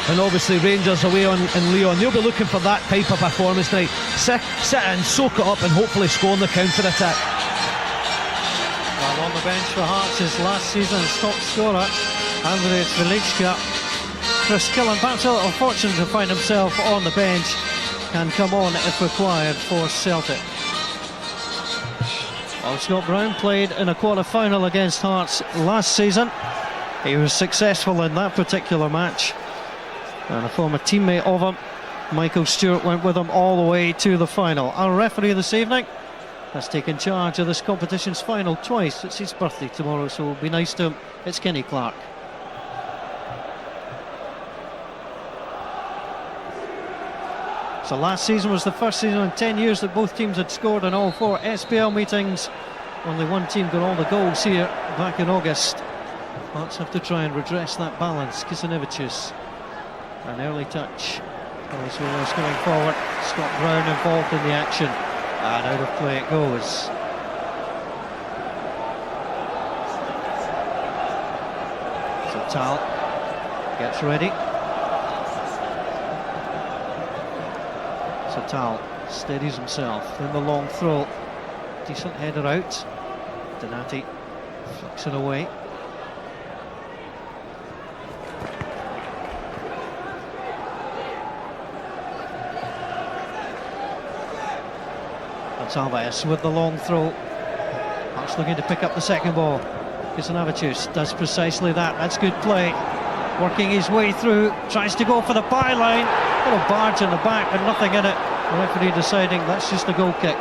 and obviously Rangers away in Lyon. They'll be looking for that type of performance tonight. Sit and soak it up and hopefully score on the counter-attack. Well, on the bench for Hearts is last season's top scorer, Andrzej Velička. Chris Killen, perhaps a little fortunate to find himself on the bench, can come on if required for Celtic. Well, Scott Brown played in a quarter-final against Hearts last season. He was successful in that particular match, and a former teammate of him, Michael Stewart, went with him all the way to the final. Our referee this evening has taken charge of this competition's final twice. It's his birthday tomorrow, so it'll be nice to him. It's Kenny Clark. So last season was the first season in 10 years that both teams had scored in all 4 SPL meetings. Only one team got all the goals here back in August. Hearts have to try and redress that balance. Kisonevicius, an early touch. Palace Wheelers going forward. Scott Brown involved in the action, and out of play it goes. So Tal gets ready. So Tal steadies himself. Then the long throw. Decent header out. Donati flicks it away. Alvarez with the long throw. Hearts looking to pick up the second ball. Kisonevicius does precisely that. That's good play. Working his way through, tries to go for the byline. Little barge in the back and nothing in it. The referee deciding that's just a goal kick.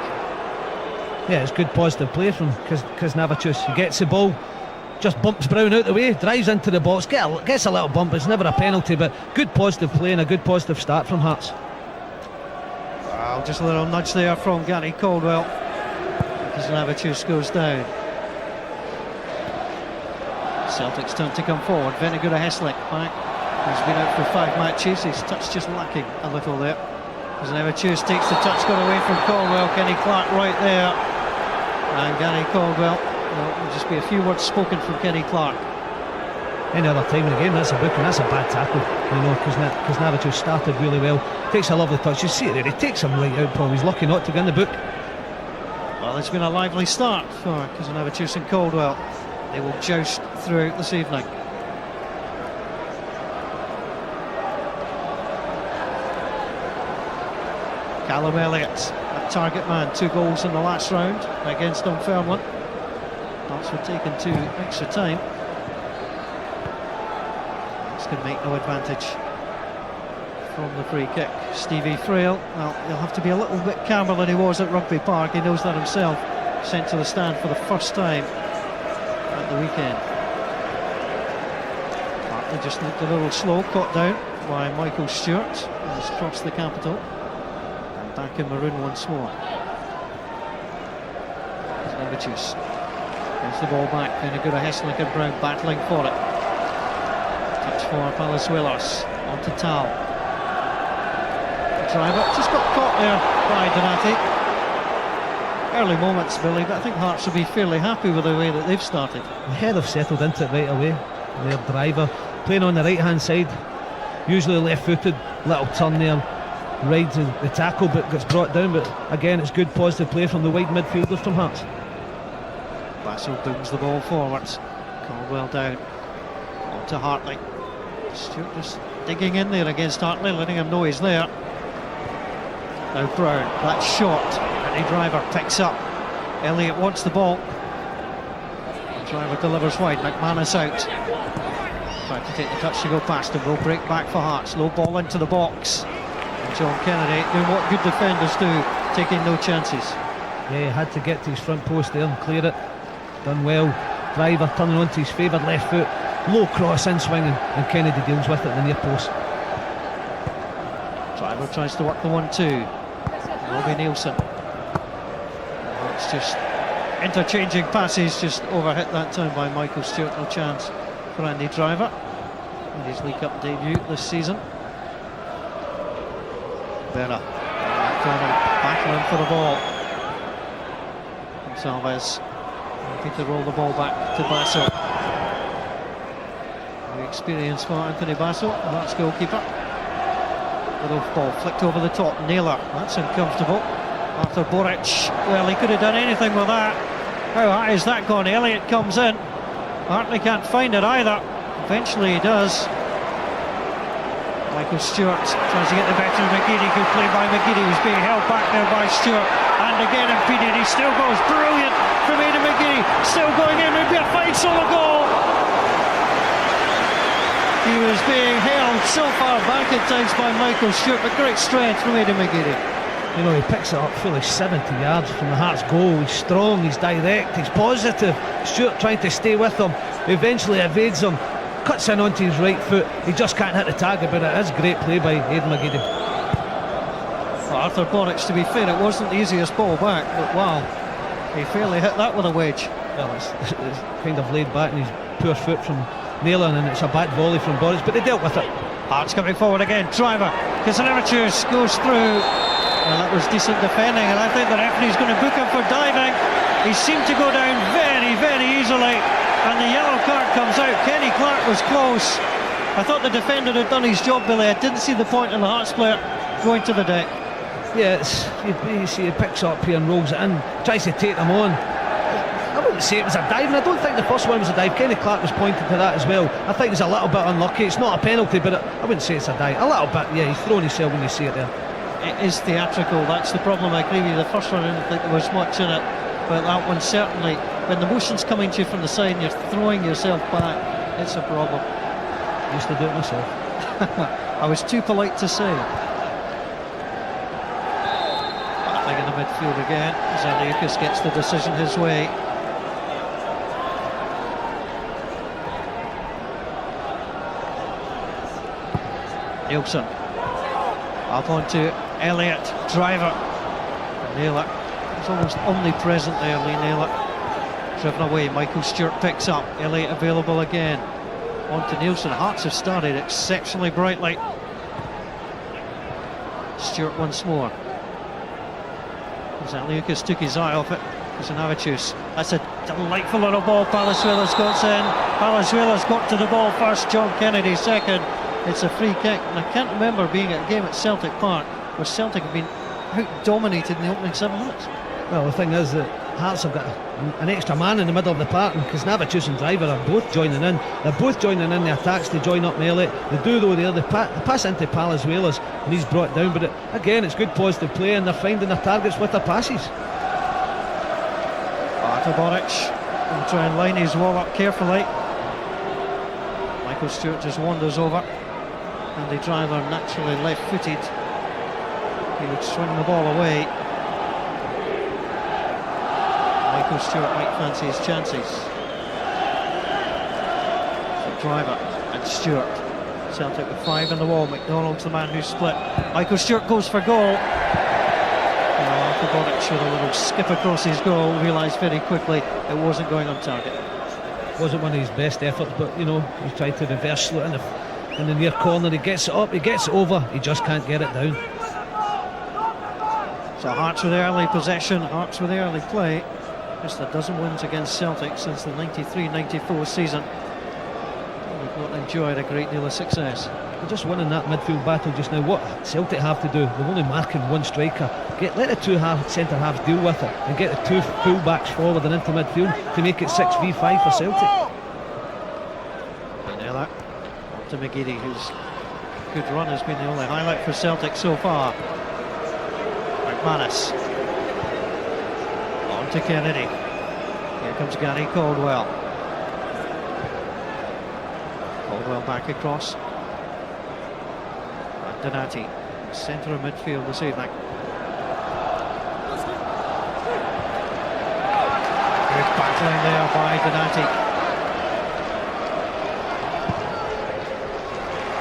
Yeah, it's good positive play from Kisonevicius. He gets the ball, just bumps Brown out the way, drives into the box, gets a little bump. It's never a penalty, but good positive play and a good positive start from Hearts. Wow, just a little nudge there from Gary Caldwell. Kisonevicius goes down. Celtic's turn to come forward. Venegura Heslick back. He's been out for 5 matches. His touch just lacking a little there. Kisonevicius takes the touch, got away from Caldwell. Kenny Clark right there. And Gary Caldwell, well, there'll just be a few words spoken from Kenny Clark. Any other time in the game, that's a booking, that's a bad tackle. You know, Kisonevicius started really well. Takes a lovely touch. You see it there, he takes him right out, Paul. He's lucky not to get in the book. Well, it's been a lively start for Kisonevicius and Caldwell. They will joust throughout this evening. Callum Elliott, a target man, 2 goals in the last round against Dunfermline. Hearts were taken to extra time. Hearts can make no advantage from the free kick. Stevie Frail, well, he'll have to be a little bit calmer than he was at Rugby Park. He knows that himself. Sent to the stand for the first time at the weekend. Partly just looked a little slow, caught down by Michael Stewart, who's crossed the capital. Back in maroon once more. Kisonevicius gets the ball back. Venegura Heslick and Brown battling for it. Touch for Palace Wheelers. On to Tal. The driver just got caught there by Donati. Early moments, Billy, but I think Hearts will be fairly happy with the way that they've started. Yeah, they've settled into it right away. Their driver playing on the right hand side, usually left footed, little turn there. Rides the tackle but gets brought down, but again it's good positive play from the wide midfielders from Hearts. Bassel booms the ball forwards. Caldwell down. On to Hartley. Stewart just digging in there against Hartley, letting him know he's there. Now Brown, that's short. Any driver picks up. Elliott wants the ball. The driver delivers wide. McManus out. Trying to take the touch to go past him. Will break back for Hearts. Low ball into the box. John Kennedy doing what good defenders do, taking no chances. Yeah, he had to get to his front post there and clear it. Done well. Driver turning onto his favoured left foot. Low cross in swinging, and Kennedy deals with it in the near post. Driver tries to work the 1-2. Robbie Nielsen. It's just interchanging passes, just overhit that time by Michael Stewart. No chance for Andy Driver in his League Cup debut this season. Vera battling for the ball. Gonçalves looking to roll the ball back to Bassel. experience for Anthony Basso, the Hearts goalkeeper. Little ball flicked over the top. Naylor, that's uncomfortable. Arthur Boric, well, he could have done anything with that. How high is that gone? Elliott comes in. Hartley can't find it either. Eventually he does. Michael Stewart tries to get the better of McGeady. Good play by McGeady, who's being held back there by Stewart. And again impeded. He still goes. Brilliant from Aidan McGeady. Still going in. Maybe a fine solo goal. He was being held so far back at times by Michael Stewart, but great strength from Aidan McGeady. You know, he picks it up fully 70 yards from the Hearts goal. He's strong, he's direct, he's positive. Stewart trying to stay with him, eventually evades him, cuts in onto his right foot. He just can't hit the target, but it is great play by Aidan McGeady. Well, Arthur Boric, to be fair, it wasn't the easiest ball back, but wow, he fairly hit that with a wedge. Well, it's kind of laid back in his poor foot from Naylor, and it's a bad volley from Boric, but they dealt with it. Hearts coming forward again. Driver, Kasanevicius goes through. Well, that was decent defending, and I think the referee's going to book him for diving. He seemed to go down very, very easily, and the yellow card comes out. Kenny Clark was close. I thought the defender had done his job, Billy. I didn't see the point in the Hearts player going to the deck. Yeah, you see he picks up here and rolls it in, tries to take them on. I wouldn't say it was a dive, and I don't think the first one was a dive. Kenny Clark was pointing to that as well. I think it's a little bit unlucky. It's not a penalty, but I wouldn't say it's a dive. A little bit, yeah, he's throwing himself when you see it there. It is theatrical, that's the problem. I agree with you. The first one, I didn't think there was much in it, but that one certainly, when the motion's coming to you from the side and you're throwing yourself back, it's a problem. I used to do it myself. I was too polite to say. Battling in the midfield again. Zaliukas gets the decision his way. Nielsen up onto Elliott, Driver, Naylor. He's almost omnipresent there, Lee Naylor. Driven away, Michael Stewart picks up, Elliott available again. On to Nielsen. Hearts have started exceptionally brightly. Stewart once more. Zaliukas took his eye off it. Kasanevicius. That's a delightful little ball. Palazuelos got in. Palazuelos got to the ball first. John Kennedy second. It's a free kick, and I can't remember being at a game at Celtic Park where Celtic have been out-dominated in the opening 7 minutes. Well, the thing is that Hearts have got an extra man in the middle of the park, and Kasanevicius and Driver are both joining in. They're both joining in the attacks to join up Elliott. They do though there, they pass into Palazuelos, and he's brought down, but again it's good positive play, and they're finding their targets with their passes. Arthur Boric will try and line his wall up carefully. Michael Stewart just wanders over. Andy Driver, naturally left-footed, he would swing the ball away. Michael Stewart might fancy his chances. So Driver and Stewart. Celtic with 5 in the wall. McDonald's the man who split. Michael Stewart goes for goal. Arthur Boric with a little skip across his goal, realised very quickly it wasn't going on target. Wasn't one of his best efforts, but you know, he tried to reverse it in the near corner. He gets it up, he gets it over, he just can't get it down. So Hearts with early possession, Hearts with early play. Just a dozen wins against Celtic since the 93-94 season. We've not enjoyed a great deal of success. They're just winning that midfield battle just now. What Celtic have to do, they're only marking one striker. Let the two centre halves deal with it and get the two full backs forward and into midfield to make it 6v5 for Celtic. To McGeady, whose good run has been the only highlight for Celtic so far. McManus on to Kennedy. Here comes Gary Caldwell. Caldwell back across. And Donati, centre of midfield this evening. Good battling there by Donati.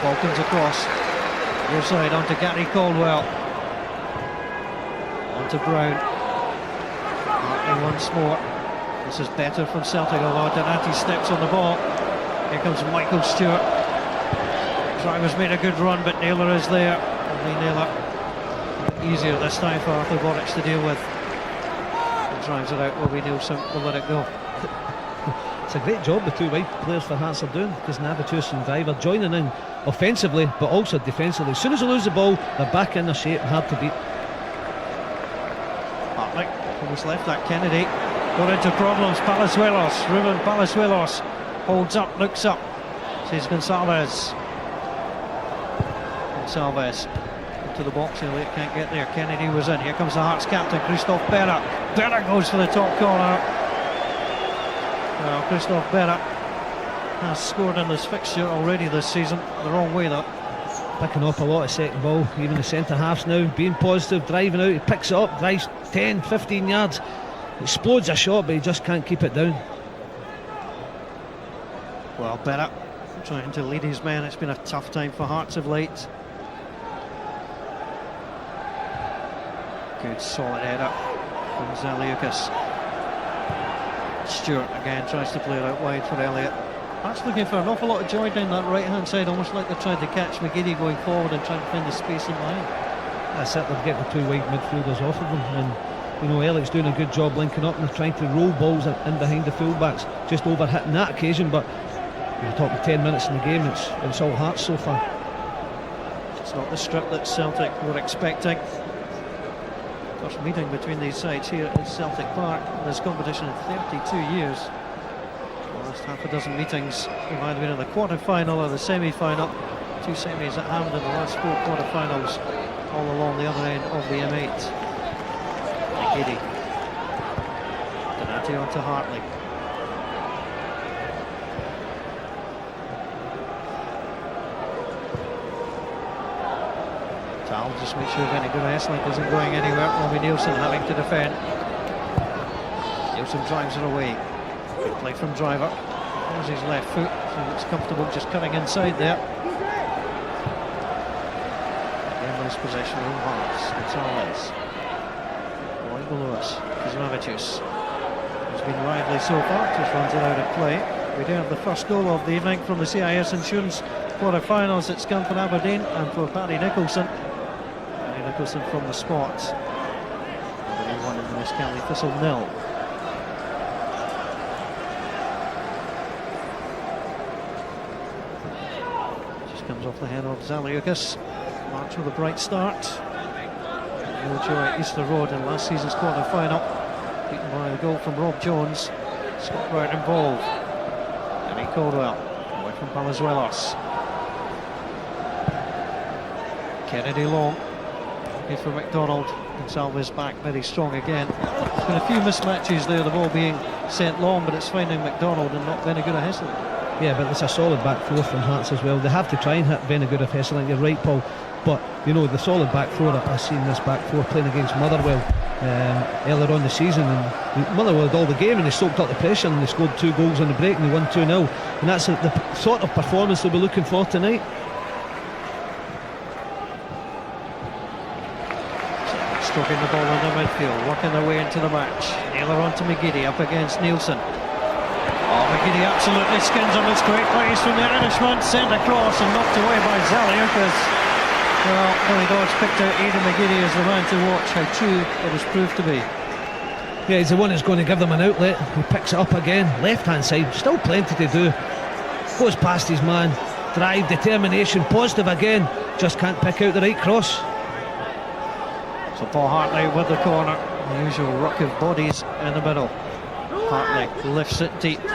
Ball comes across, near side onto Gary Caldwell, onto Brown, Hartley once more. This is better from Celtic, although Donati steps on the ball. Here comes Michael Stewart. Driver's made a good run, but Naylor is there. Only Naylor. Easier this time for Arthur Boric to deal with. He drives it out, Robbie Nielsen will let it go. It's a great job the two wide players for Hearts are doing, because Navitus and Driver joining in offensively but also defensively. As soon as they lose the ball, they're back in their shape, hard to beat. Hartley almost left that Kennedy. Got into problems. Palazuelos, Ruben Palazuelos holds up, looks up. Says Gonçalves. Gonçalves into the box. Elliott can't get there. Kennedy was in. Here comes the Hearts captain, Christophe Berra. Berra goes for the top corner. Well, Christophe Berra has scored in this fixture already this season. The wrong way, though. Picking up a lot of second ball. Even the centre halves now being positive, driving out. He picks it up, drives 10-15 yards, explodes a shot, but he just can't keep it down. Well, Berra trying to lead his men. It's been a tough time for Hearts of late. Good solid header from Zaliukas. Stewart again tries to play it out wide for Elliott. Hearts looking for an awful lot of joy down that right hand side, almost like they're trying to catch McGiddy going forward and trying to find the space in behind. That's it, they're getting the two wide midfielders off of them, and you know, Elliott's doing a good job linking up, and they're trying to roll balls in behind the fullbacks, just over hitting that occasion. But we're talking 10 minutes in the game, it's all Hearts so far. It's not the strip that Celtic were expecting. First meeting between these sides here at Celtic Park in this competition in 32 years. The last half a dozen meetings have either been in the quarter-final or the semi-final. Two semis at hand in the last four quarter-finals, all along the other end of the M8. McGiddy. Donati on to Hartley. Tal just make sure Benny Esslink isn't going anywhere. Robbie Nielsen having to defend. Nielsen drives it away. Good play from Driver. There's his left foot. So looks comfortable just cutting inside there. Again, loose possession from Hearts. Gonçalves. Right below us. Kuzmavicius. He's been lively so far. Just runs it out of play. We do have the first goal of the evening from the CIS Insurance quarter-finals at Scunthorpe Aberdeen, and for Paddy Nicholson. Nicholson from the spot. Aberdeen 1 and West County Thistle 0. Just comes off the head of Zaliukas. March with a bright start. No joy at Easter Road in last season's quarter-final. Beaten by a goal from Rob Jones. Scott Brown involved. Danny Caldwell away from Palazuelos. Kennedy long. Looking for McDonald. Gonçalves back very strong again. There's been a few mismatches there, the ball being sent long, but it's finding McDonald and not Vennegoor Hesselink. Yeah, but it's a solid back four from Hearts as well. They have to try and hit Vennegoor Hesselink. You're right, Paul. But you know, the solid back four, I've seen this back four playing against Motherwell earlier on the season, and Motherwell had all the game and they soaked up the pressure and they scored 2 goals on the break and they won 2-0, and that's the sort of performance they'll be looking for tonight. Stroking the ball in the midfield, working their way into the match. Naylor on to McGiddy, up against Nielsen. Oh, McGiddy absolutely skins him. It's great place from the Irishman, sent across and knocked away by Zaliukas. Well, Billy Dodds picked out Aidan McGiddy as the man to watch. How true it has proved to be. Yeah, he's the one who's going to give them an outlet. He picks it up again, left hand side, still plenty to do. Goes past his man, drive, determination, positive again, just can't pick out the right cross. So Paul Hartley with the corner, the usual ruck of bodies in the middle. Hartley lifts it deep. Just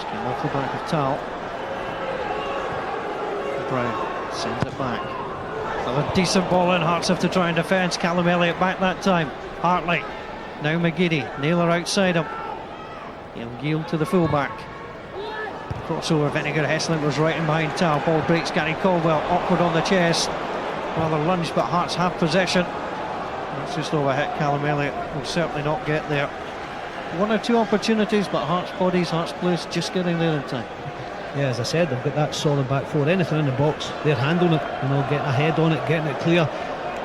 came off the back of Tal. Brown sends it back. Another decent ball in. Hearts have to try and defend. Callum Elliott back that time. Hartley, now McGiddy. Naylor outside him. He'll yield to the fullback. Crossover, Vennegoor Hesselink was right in behind Tal. Ball breaks, Gary Caldwell awkward on the chest. Rather lunge, but Hearts have possession. That's just overhit. Callum Elliott will certainly not get there. 1 or 2 opportunities, but Hearts bodies, Hearts players just getting there in time. Yeah, as I said, they've got that solid back four. Anything in the box, they're handling it, you know, getting ahead on it, getting it clear.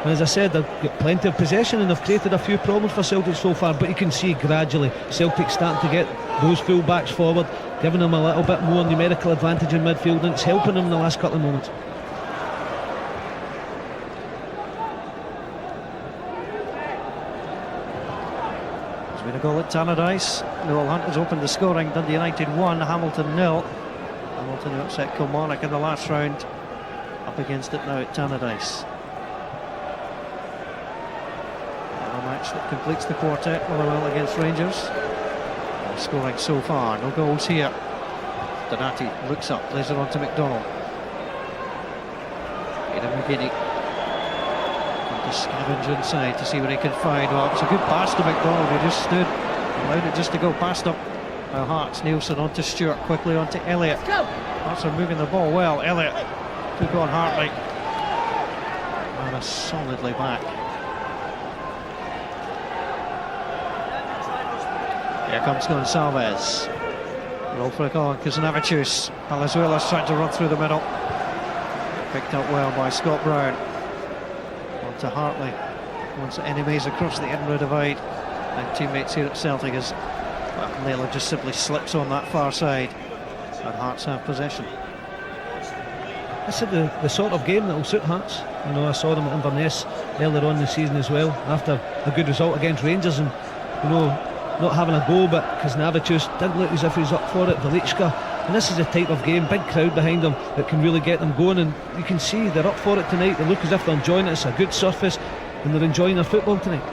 And as I said, they've got plenty of possession and they've created a few problems for Celtic so far, but you can see gradually Celtic starting to get those full backs forward, giving them a little bit more numerical advantage in midfield, and it's helping them in the last couple of moments. goal at Tannadice. Noel Hunt has opened the scoring. Dundee United 1, Hamilton 0. Hamilton who upset Kilmarnock in the last round. Up against it now at Tannadice. A match that completes the quartet, Motherwell against Rangers. No scoring so far, no goals here. Donati looks up, plays it on to McDonald. Aidan McGiddy to scavenge inside to see what he can find. Well, it's a good pass to McDonald, he just stood, allowed it just to go past him. Now Hearts, Nielsen on to Stewart, quickly on to Elliott. Hearts are moving the ball well. Elliott took on Hartley. And is solidly back. Here comes Gonçalves. Roll for a goal on Kazanavicius. Palazuelos trying to run through the middle. Picked up well by Scott Brown. On to Hartley. Once enemies across the Edinburgh divide. And teammates here at Celtic as Naylor just simply slips on that far side. And Hearts have possession. This is the sort of game that will suit Hearts. You know, I saw them at Inverness earlier on in the season as well, after a good result against Rangers, and you know, not having a goal, but Kazanavicius didn't look as if he was up for it. Velichka, and this is the type of game, big crowd behind them, that can really get them going, and you can see they're up for it tonight. They look as if they're enjoying it. It's a good surface and they're enjoying their football tonight.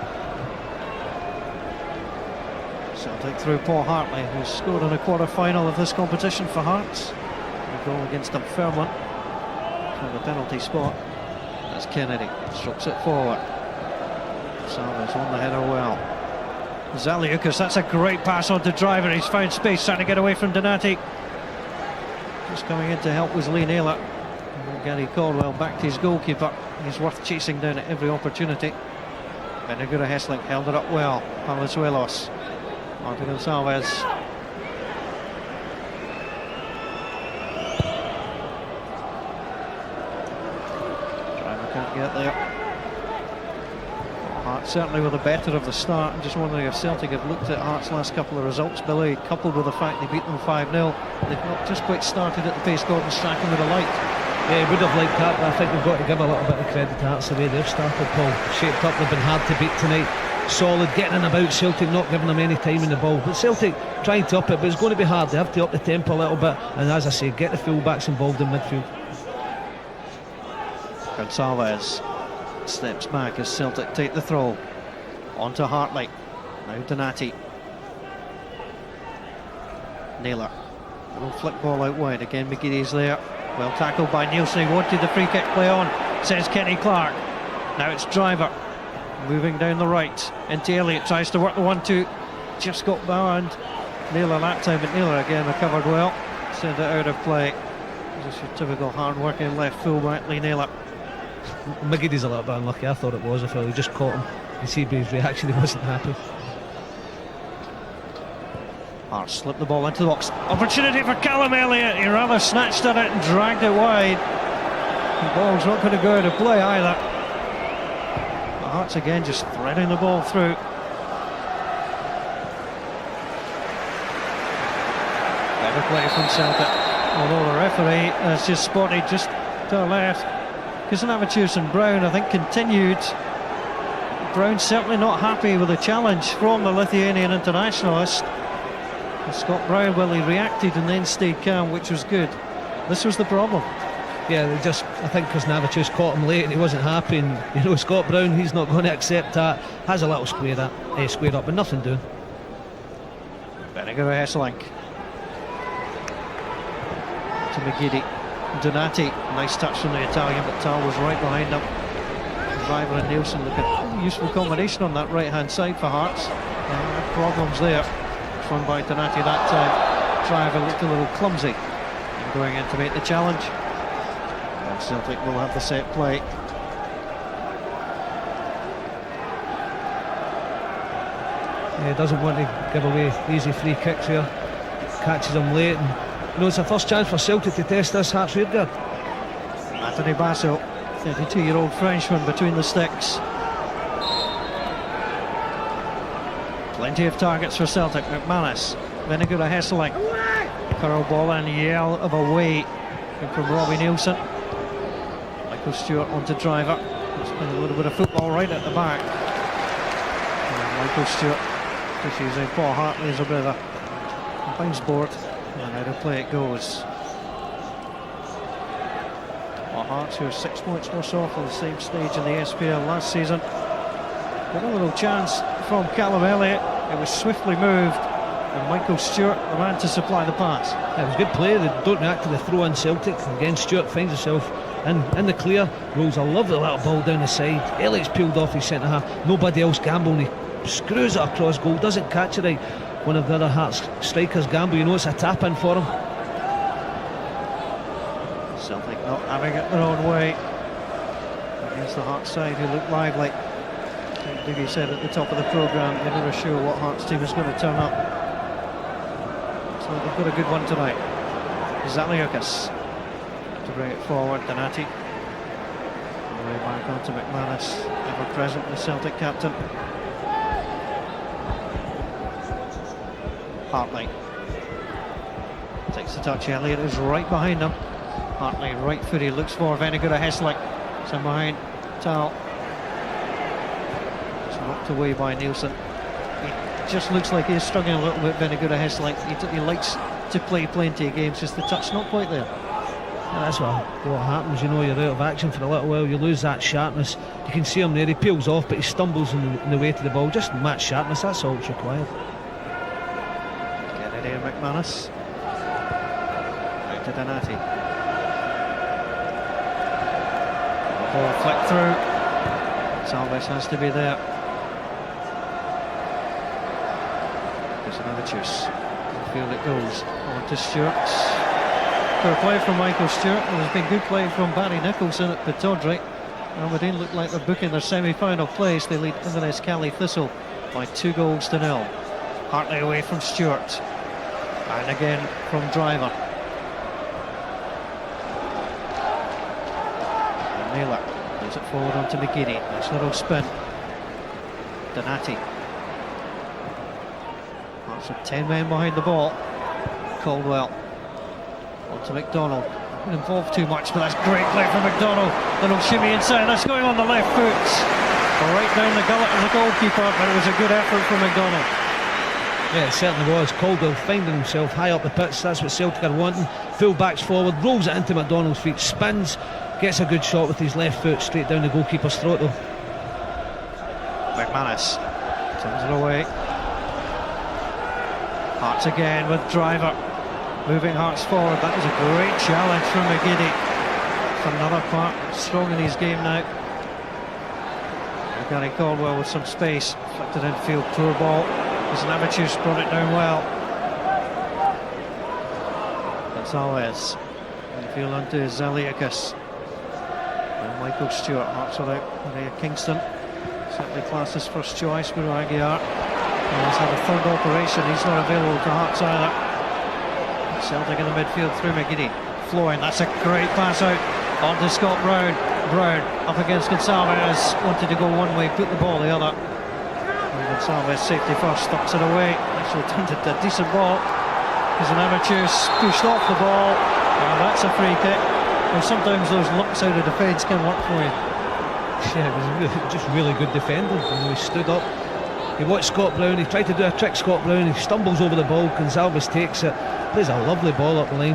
Celtic through Paul Hartley, who's scored in a quarter-final of this competition for Hearts. A goal against Dunfermline from the penalty spot. That's Kennedy, strokes it forward. Salvez on the header well. Zaliukas, that's a great pass on to Driver. He's found space, trying to get away from Donati. Just coming in to help was Lee Naylor. And Gary Caldwell back to his goalkeeper. He's worth chasing down at every opportunity. Benegura Hessling held it up well. Palazuelos. Martin Gonçalves. Driver can't get there. Hearts certainly with the better of the start. I'm just wondering if Celtic have looked at Hearts' last couple of results, Billy, coupled with the fact they beat them 5-0. They've not just quite started at the pace Gordon Strachan would have liked. Yeah, he would have liked that, but I think we've got to give a little bit of credit to Hearts the way they've started, Paul. Shaped up, they've been hard to beat tonight. Solid, getting in about. Celtic not giving them any time in the ball, but Celtic trying to up it, but it's going to be hard. They have to up the tempo a little bit, and as I say, get the full-backs involved in midfield. Gonçalves Steps back as Celtic take the throw. On to Hartley. Now Donati. Naylor. Little flick ball out wide. Again McGeady's there. Well tackled by Nielsen. He wanted the free kick play on, says Kenny Clark. Now it's Driver. Moving down the right. Into Elliott. Tries to work the 1-2. Just got behind Naylor that time, but Naylor again recovered well. Sent it out of play. Just your typical hard-working left full-back Lee Naylor. McGeady's a little bit unlucky. I thought it was. I felt he just caught him. You see by his reaction, he wasn't happy. Hart slipped the ball into the box. Opportunity for Callum Elliott. He rather snatched at it and dragged it wide. The ball's not going to go out of play either. But Hearts again just threading the ball through. Better play from Celtic. Although the referee has just spotted just to the left. Kazanavicius and Brown, I think, continued. Brown certainly not happy with the challenge from the Lithuanian internationalist. And Scott Brown, well, he reacted and then stayed calm, which was good. This was the problem. Yeah, I think Kazanavicius caught him late and he wasn't happy. And you know, Scott Brown, he's not going to accept that. Has a little square up, but nothing doing. Benegura Hessling to McGeady. Donati, nice touch from the Italian, but Tal was right behind him. Driver and Nielsen look at a useful combination on that right hand side for Hearts. Problems there. Run by Donati that time. Driver looked a little clumsy and going in to make the challenge. And Celtic will have the set play. Yeah, he doesn't want to give away easy free kicks here. Catches him late. And, you know, it's the first chance for Celtic to test this Hearts rearguard. Anthony Basso, 32-year-old Frenchman between the sticks. Plenty of targets for Celtic. McManus, Benegura Hessling. Curl ball and yell of away from Robbie Nielsen. Michael Stewart onto Driver. He's playing a little bit of football right at the back. And Michael Stewart Just using Paul Hartley as a bit of a bounce board, and out of play it goes. Well, Hearts, who are 6 points worse off on the same stage in the SPL last season. Got a little chance from Callum Elliott. It was swiftly moved, and Michael Stewart, the man to supply the pass. It was good play. They don't react to the throw in Celtic. Again, Stewart finds himself in the clear, rolls a lovely little ball down the side. Elliott's peeled off his centre half. Nobody else gambling. He screws it across goal, doesn't catch it right. One of the other Hearts strikers gamble. You know it's a tap in for him. Celtic not having it their own way against the Hearts side, who look lively. I think Dougie said at the top of the programme, you're never sure what Hearts team is going to turn up. So they've got a good one tonight. Zaliukas to bring it forward. Donati. Away back onto McManus, ever present, the Celtic captain. Hartley takes the touch. Elliott is right behind him. Hartley right footy, looks for Venegura Heslick. It's in behind Tal. It's knocked away by Nielsen. He just looks like he's struggling a little bit, Venegura Heslick. He likes to play plenty of games, just the touch not quite there. Yeah, that's what happens, you know. You're out of action for a little while, you lose that sharpness. You can see him there, he peels off, but he stumbles in the way to the ball. Just match sharpness, that's all that's required. Kennedy and McManus. Out to Donati. The ball flicked through. Salves has to be there. There's another choice. Field it goes on to Stewart. Good play from Michael Stewart. There's been good play from Barry Nicholson at Pittodrie. Aberdeen look like they're booking their semi-final place. They lead Inverness Cali Thistle by 2-0. Hartley away from Stewart, and again from Driver. And Naylor moves it forward onto McGeady. Nice little spin. Donati. Hearts with 10 men behind the ball. Caldwell onto McDonald. Not involved too much, but that's great play from McDonald. Little shimmy inside. That's going on the left foot, right down the gullet of the goalkeeper. But it was a good effort from McDonald. Yeah, it certainly was. Caldwell finding himself high up the pitch. That's what Celtic are wanting. Full backs forward, rolls it into McDonald's feet, spins, gets a good shot with his left foot straight down the goalkeeper's throat though. McManus turns it away. Hearts again with Driver, moving Hearts forward. That was a great challenge from McGeady. It's another part strong in his game now. Gary Caldwell with some space, flicked it infield, poor ball. Gonzalez brought it down well. Gonzalez infield onto Zaliukas. And Michael Stewart. Hearts without Maria Kingston, certainly classed as first choice. Guru Aguiar has had a third operation. He's not available to Hearts either. Celtic in the midfield through McGeady. Flowing, that's a great pass out onto Scott Brown. Brown up against Gonzalez. Wanted to go one way, put the ball the other. And Gonzalez safety first, stops it away. Actually turned it to a decent ball. Gonzalez pushed off the ball. And that's a free kick. And sometimes those lumps out of defence can work for you. Yeah, it was just really good defending. He stood up. He watched Scott Brown, he tried to do a trick Scott Brown, he stumbles over the ball, Gonzalez takes it, plays a lovely ball up the line,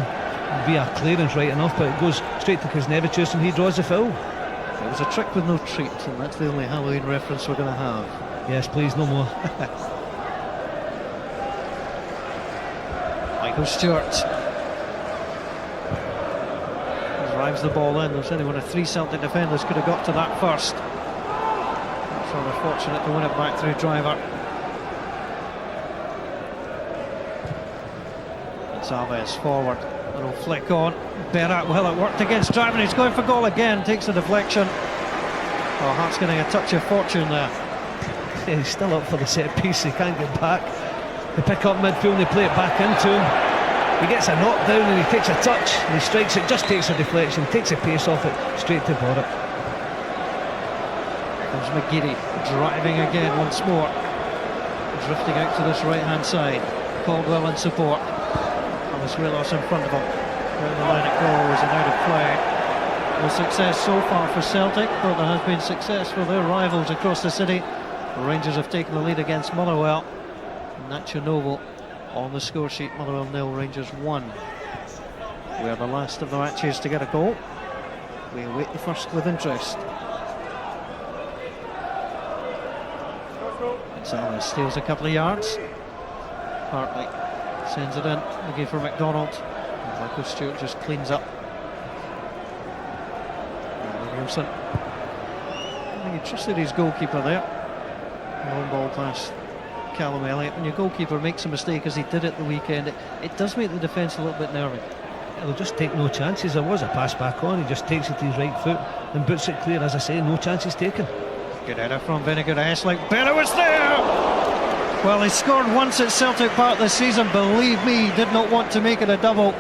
via clearance right enough, but it goes straight to Kuznevichus and he draws the foul. It was a trick with no treat, and that's the only Halloween reference we're going to have. Yes, please, no more. Michael Stewart drives the ball in. There's only one of 3 Celtic defenders could have got to that first. So they're fortunate to win it back through Driver. Gonzalez forward, little flick on. Berat, well, it worked against Driver. He's going for goal again, takes a deflection. Oh, Hearts getting a touch of fortune there. Yeah, he's still up for the set piece, he can't get back. They pick up midfield and they play it back into him. He gets a knockdown and he takes a touch and he strikes it, just takes a deflection, takes a pace off it, straight to Borat. Comes McGeady, driving again once more. Drifting out to this right-hand side. Caldwell in support. Thomas Willis in front of him. Down the line it goes and out of play. No success so far for Celtic, but there has been success for their rivals across the city. The Rangers have taken the lead against Motherwell. Novo on the score sheet. Motherwell 0, Rangers 1. We're the last of the matches to get a goal. We await the first with interest. Gonzalez steals a couple of yards. Hartley sends it in, looking for McDonald. And Michael Stewart just cleans up. Wilson. I think he trusted his goalkeeper there. Long ball pass. Callum Elliott. When your goalkeeper makes a mistake, as he did at the weekend, it does make the defence a little bit nervy. They'll just take no chances. There was a pass back on, he just takes it to his right foot and boots it clear. As I say, no chances taken. Good header from Vinegar Eslick. Better was there! Well, he scored once at Celtic Park this season. Believe me, he did not want to make it a double.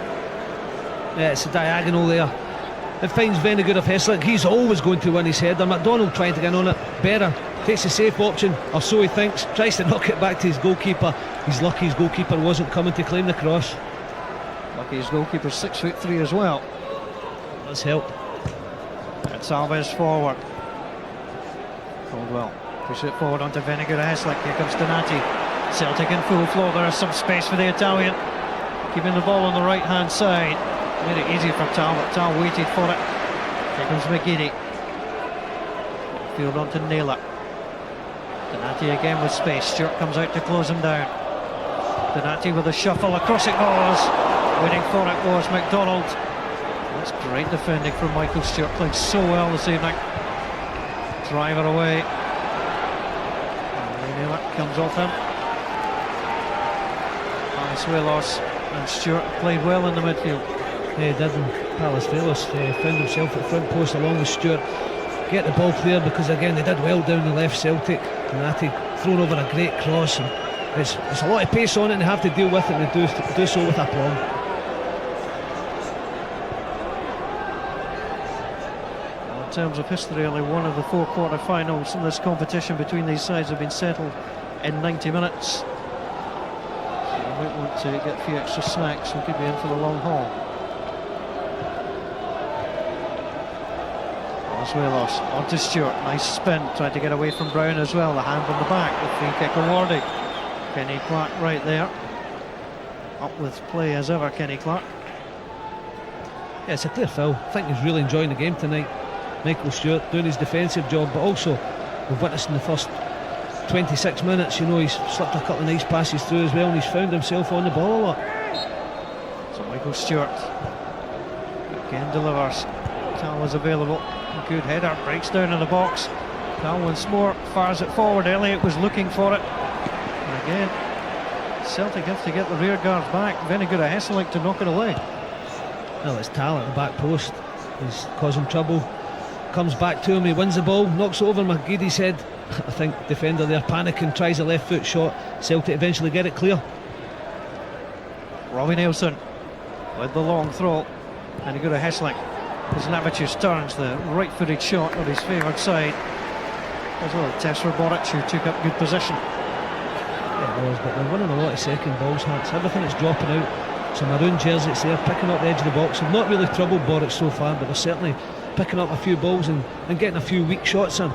Yeah, it's a diagonal there. It finds Vinegar of Heslick. He's always going to win his header. McDonald trying to get on it. Better takes the safe option, or so he thinks. Tries to knock it back to his goalkeeper. He's lucky his goalkeeper wasn't coming to claim the cross. Lucky his goalkeeper's 6'3" as well. Let's help. And Salves forward. Caldwell push it forward onto Vinegar Heslick. Here comes Donati. Celtic in full flow. There is some space for the Italian. Keeping the ball on the right hand side. Made it easy for Tal, but Tal waited for it. Here comes McGeady. Field onto Naylor. Donati again with space. Stewart comes out to close him down. Donati with a shuffle. Across it goes. Waiting for it was McDonald. That's great defending from Michael Stewart. Playing so well this evening. Driver away. Naylor comes off him. Palazuelos and Stewart played well in the midfield. Yeah, he did, and Palazuelos found himself at front post along with Stewart. Get the ball clear, because again they did well down the left. Celtic, and Donati thrown over a great cross, and it's a lot of pace on it, and they have to deal with it, and they do so with aplomb. Well, in terms of history, only one of the 4 quarter-finals in this competition between these sides have been settled in 90 minutes. So you might want to get a few extra snacks. We could be in for the long haul. Palazuelos onto Stewart. Nice spin. Tried to get away from Brown as well. The hand on the back. The free kick awarded. Kenny Clark right there. Up with play as ever, Kenny Clark. Yeah, it's a clear foul. I think he's really enjoying the game tonight. Michael Stewart doing his defensive job, but also we've witnessed in the first 26 minutes, you know, he's slipped a couple of nice passes through as well, and he's found himself on the ball a lot. So Michael Stewart again delivers. Tal is available. Good header, breaks down in the box. Tal once more fires it forward. Elliott was looking for it. And again, Celtic have to get the rear guards back. Vinegar Heslick to knock it away. Well, it's Tal at the back post. He's causing trouble. Comes back to him, he wins the ball, knocks it over McGeady's head. I think defender there panicking, tries a left foot shot. Celtic eventually get it clear. Robbie Nelson with the long throw. And Vinegar Heslick. As Navicius turns, the right-footed shot on his favoured side. As well, Tesfer Boric, who took up good position. Yeah, it was, but they're winning a lot of second balls, Hats. Everything is dropping out. Some maroon jerseys there, picking up the edge of the box. Have not really troubled Boric so far, but they're certainly picking up a few balls and getting a few weak shots in.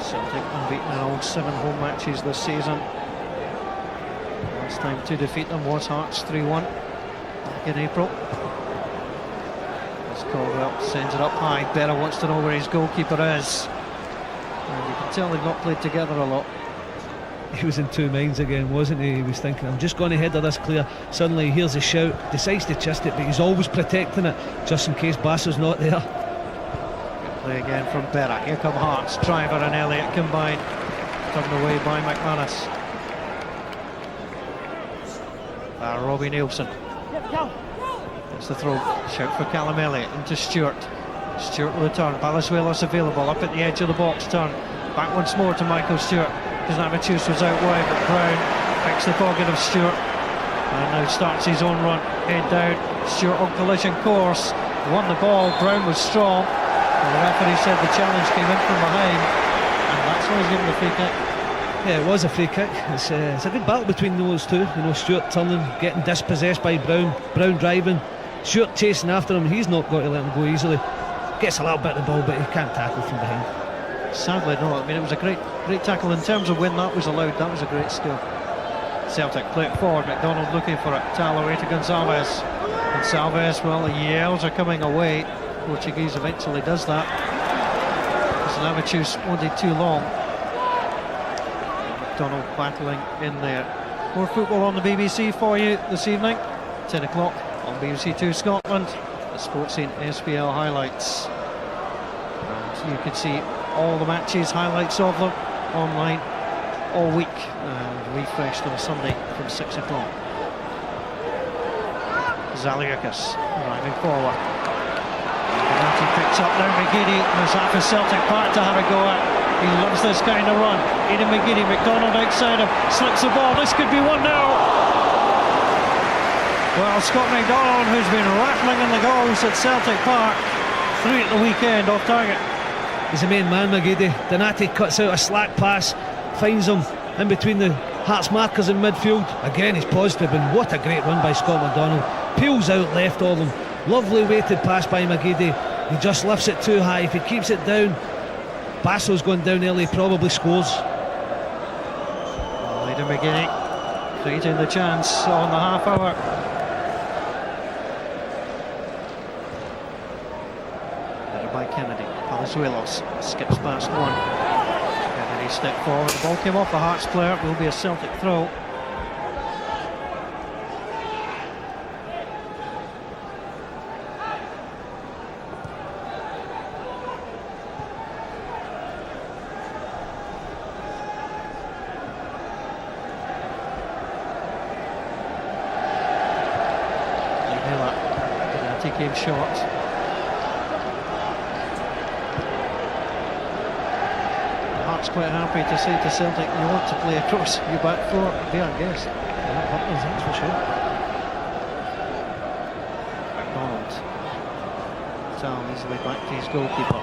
Celtic unbeaten in all 7 home matches this season. Last time to defeat them was Hearts 3-1 back in April. As Caldwell sends it up high. Berra wants to know where his goalkeeper is. And you can tell they've not played together a lot. He was in two minds again, wasn't he? He was thinking, I'm just going to header this clear. Suddenly he hears a shout, decides to chest it, but he's always protecting it just in case Basser's not there. Good play again from Berra. Here come Hearts. Driver and Elliott combined. Turned away by McManus. Robbie Nielsen. It's the throw. Shout for Callum Elliott into Stewart. Stewart with a turn. Palazuelos available up at the edge of the box. Turn. Back once more to Michael Stewart. Navicius was out wide, but Brown picks the pocket of Stewart and now starts his own run. Head down. Stewart on collision course. Won the ball. Brown was strong. And the referee said the challenge came in from behind, and that's why he's given the free kick. Yeah, it was a free kick. It's a good battle between those two. You know, Stewart turning, getting dispossessed by Brown. Brown driving. Stewart chasing after him. He's not got to let him go easily. Gets a little bit of the ball, but he can't tackle from behind. Sadly, no. I mean, it was a great tackle in terms of when that was allowed. That was a great skill. Celtic play it forward. McDonald looking for it. Tal away to Gonçalves. Gonçalves, well, the yells are coming away. Portuguese eventually does that. Zanavichus wanted too long. McDonald battling in there. More football on the BBC for you this evening. 10 o'clock on BBC Two Scotland. The Sports Scene SPL highlights. And you can see all the matches, highlights of them online all week and refreshed on Sunday from 6 o'clock. Zaliukas driving forward. He picks up now McGeady. There's that for Celtic Park to have a go at. He loves this kind of run. Aidan McGeady, McDonald outside him, slips the ball. This could be 1-0. Well, Scott McDonald, who's been rattling in the goals at Celtic Park, 3 at the weekend off target. He's the main man, McGeady. Donati cuts out a slack pass, finds him in between the Hearts markers in midfield. Again, he's positive, and what a great run by Scott McDonald. Peels out left of him. Lovely weighted pass by McGeady. He just lifts it too high. If he keeps it down, Basso's going down early, probably scores. Aidan McGeady creating the chance on the half hour. Headed by Kennedy. Palazuelos skips past one. Kennedy stepped forward. The ball came off the Hearts player. It will be a Celtic throw. Game shot. Hearts quite happy to say to Celtic, you want to play across your back four? Be our guest. That's for sure. McDonald. Tal easily back to his goalkeeper.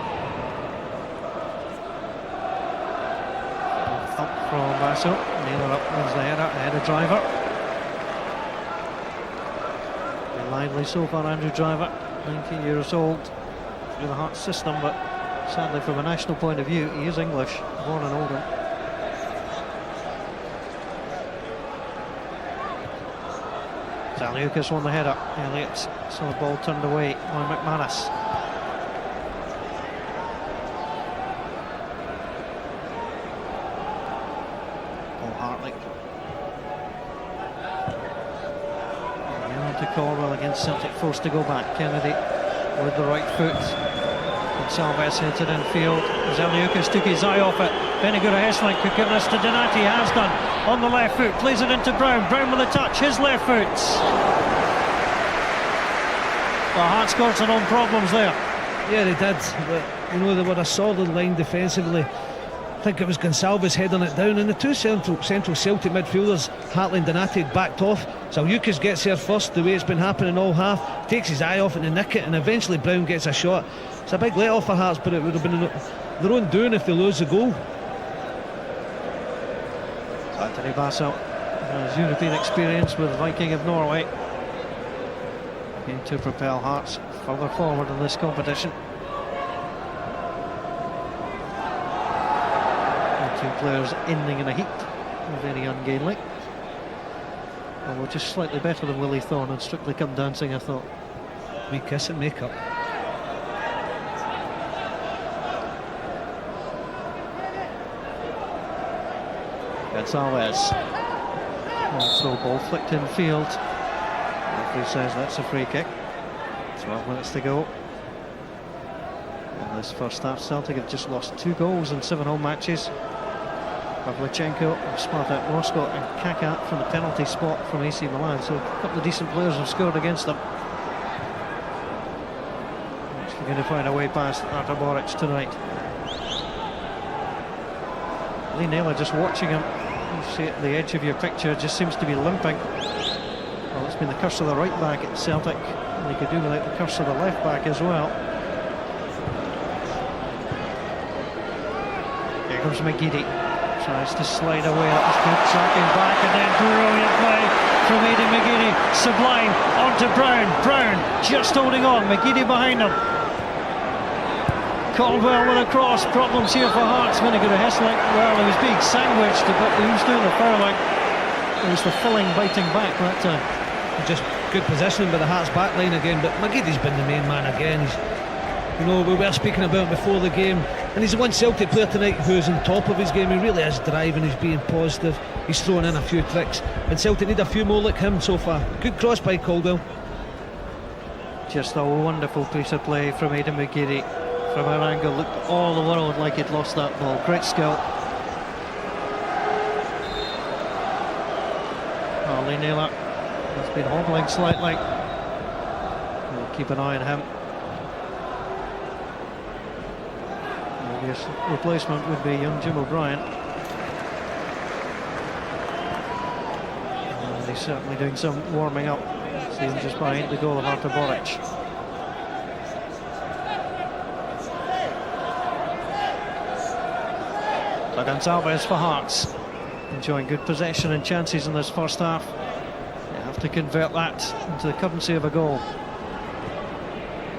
Up from Basso. Naylor up wins the header driver. Lively so far, Andrew Driver, 19 years old, through the Hearts system, but sadly from a national point of view, he is English, born in Oldham. Zaliukas won the header. Elliott saw the ball turned away by McManus. Paul Hartley. To Corwell against Celtic, forced to go back. Kennedy with the right foot. Gonçalves hit it in field. Zaliukas took his eye off it. Benigura Hesselink could give this to Donati. Has done on the left foot. Plays it into Brown. Brown with a touch. His left foot. Well, Hearts got some own problems there. Yeah, they did. But, you know, they were a solid line defensively. I think it was Gonçalves heading it down, and the two central Celtic midfielders, Hartley and Donati, backed off. Zaliukas gets there first, the way it's been happening all half, takes his eye off it and nick it, and eventually Brown gets a shot. It's a big let-off for Hearts, but it would have been their own doing if they lose the goal. Anthony Basso, his European experience with Viking of Norway, going to propel Hearts further forward in this competition. Two players ending in a heat, very ungainly. Although just slightly better than Willie Thorne and Strictly Come Dancing, I thought. We kiss and make up. Gonçalves. Also ball flicked in field. Referee says that's a free kick. 12 minutes to go. In this first half, Celtic have just lost 2 goals in 7 home matches. Pavlyuchenko of Spartak Moscow and Kaká from the penalty spot from AC Milan. So a couple of decent players have scored against them. Actually going to find a way past Artur Boric tonight. Lee Naylor just watching him. You see at the edge of your picture, just seems to be limping. Well, it's been the curse of the right back at Celtic. And they could do without the curse of the left back as well. Here comes McGeady. Tries to slide away, that was good, tracking back, and then brilliant play from Aidan McGeady. Sublime, onto Brown. Brown just holding on, McGeady behind him. Caldwell with a cross. Problems here for Hearts. Vinegar Hesselink. Well, he was being sandwiched, but he was doing the furling. It was the filling biting back that time. Just good positioning by the Hearts back line again, but McGeady's been the main man again. He's, you know, we were speaking about before the game, and he's the one Celtic player tonight who's on top of his game. He really is driving, he's being positive, he's throwing in a few tricks, and Celtic need a few more like him so far. Good cross by Caldwell. Just a wonderful piece of play from Aidan McGeady. From our angle, looked all the world like he'd lost that ball. Great skill. Harley Naylor has been hobbling slightly. We'll keep an eye on him. Obvious replacement would be young Jim O'Brien. And he's certainly doing some warming up. See him just behind the goal of Artur Boric. Gonzalez for Hearts, enjoying good possession and chances in this first half. They have to convert that into the currency of a goal.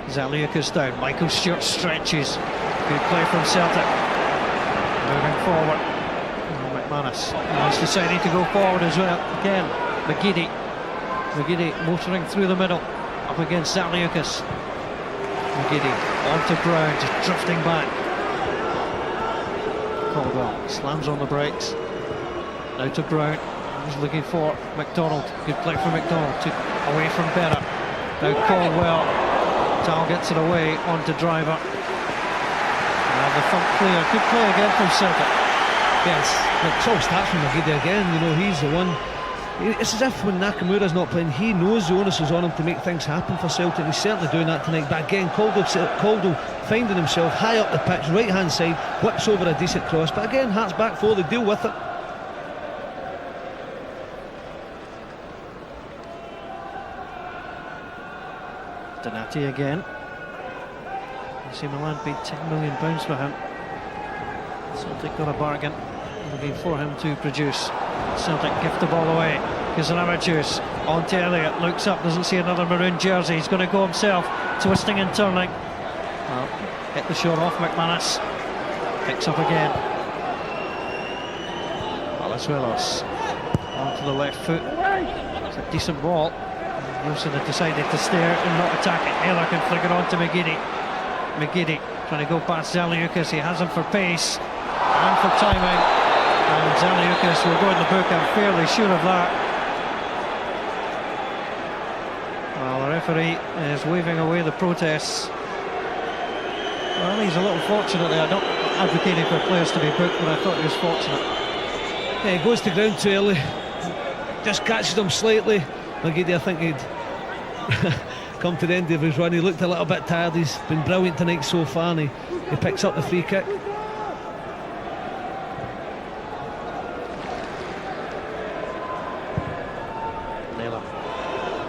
Zaliukas down, Michael Stewart stretches. Good play from Celtic. Moving forward. McManus has decided to go forward as well. Again, McGeady motoring through the middle, up against Zaliukas. McGeady onto ground, just drifting back. Caldwell slams on the brakes. Now to Brown. He's looking for McDonald. Good play from McDonald. Took away from Berra. Now Caldwell. Tal gets it away onto Driver. Now the front clear. Good play again from Celtic. Yes, it's all starts from McGeady again. You know, he's the one. It's as if when Nakamura's not playing, he knows the onus is on him to make things happen for Celtic. He's certainly doing that tonight. But again, Caldwell finding himself high up the pitch, right hand side, whips over a decent cross. But again, Hearts back four, they deal with it. Donati again. AC Milan paid £10 million for him. Celtic got a bargain, looking for him to produce. Celtic gift the ball away. Here's an Juice on to Elliott, looks up, doesn't see another maroon jersey. He's going to go himself, twisting and turning. Well, hit the shot off. McManus picks up again. Palazuelos onto the left foot. It's a decent ball. Wilson had decided to stare and not attack it. Naylor can flick it on to McGeady. McGeady trying to go past Zaliukas. He has him for pace and for timing. And Zaliukas will go in the book, I'm fairly sure of that. Well, the referee is waving away the protests. Well, he's a little fortunate there. Not advocating for players to be booked, but I thought he was fortunate. Yeah, he goes to ground too early. Just catches him slightly. McGeady, I think he'd come to the end of his run. He looked a little bit tired. He's been brilliant tonight so far, and he picks up the free kick.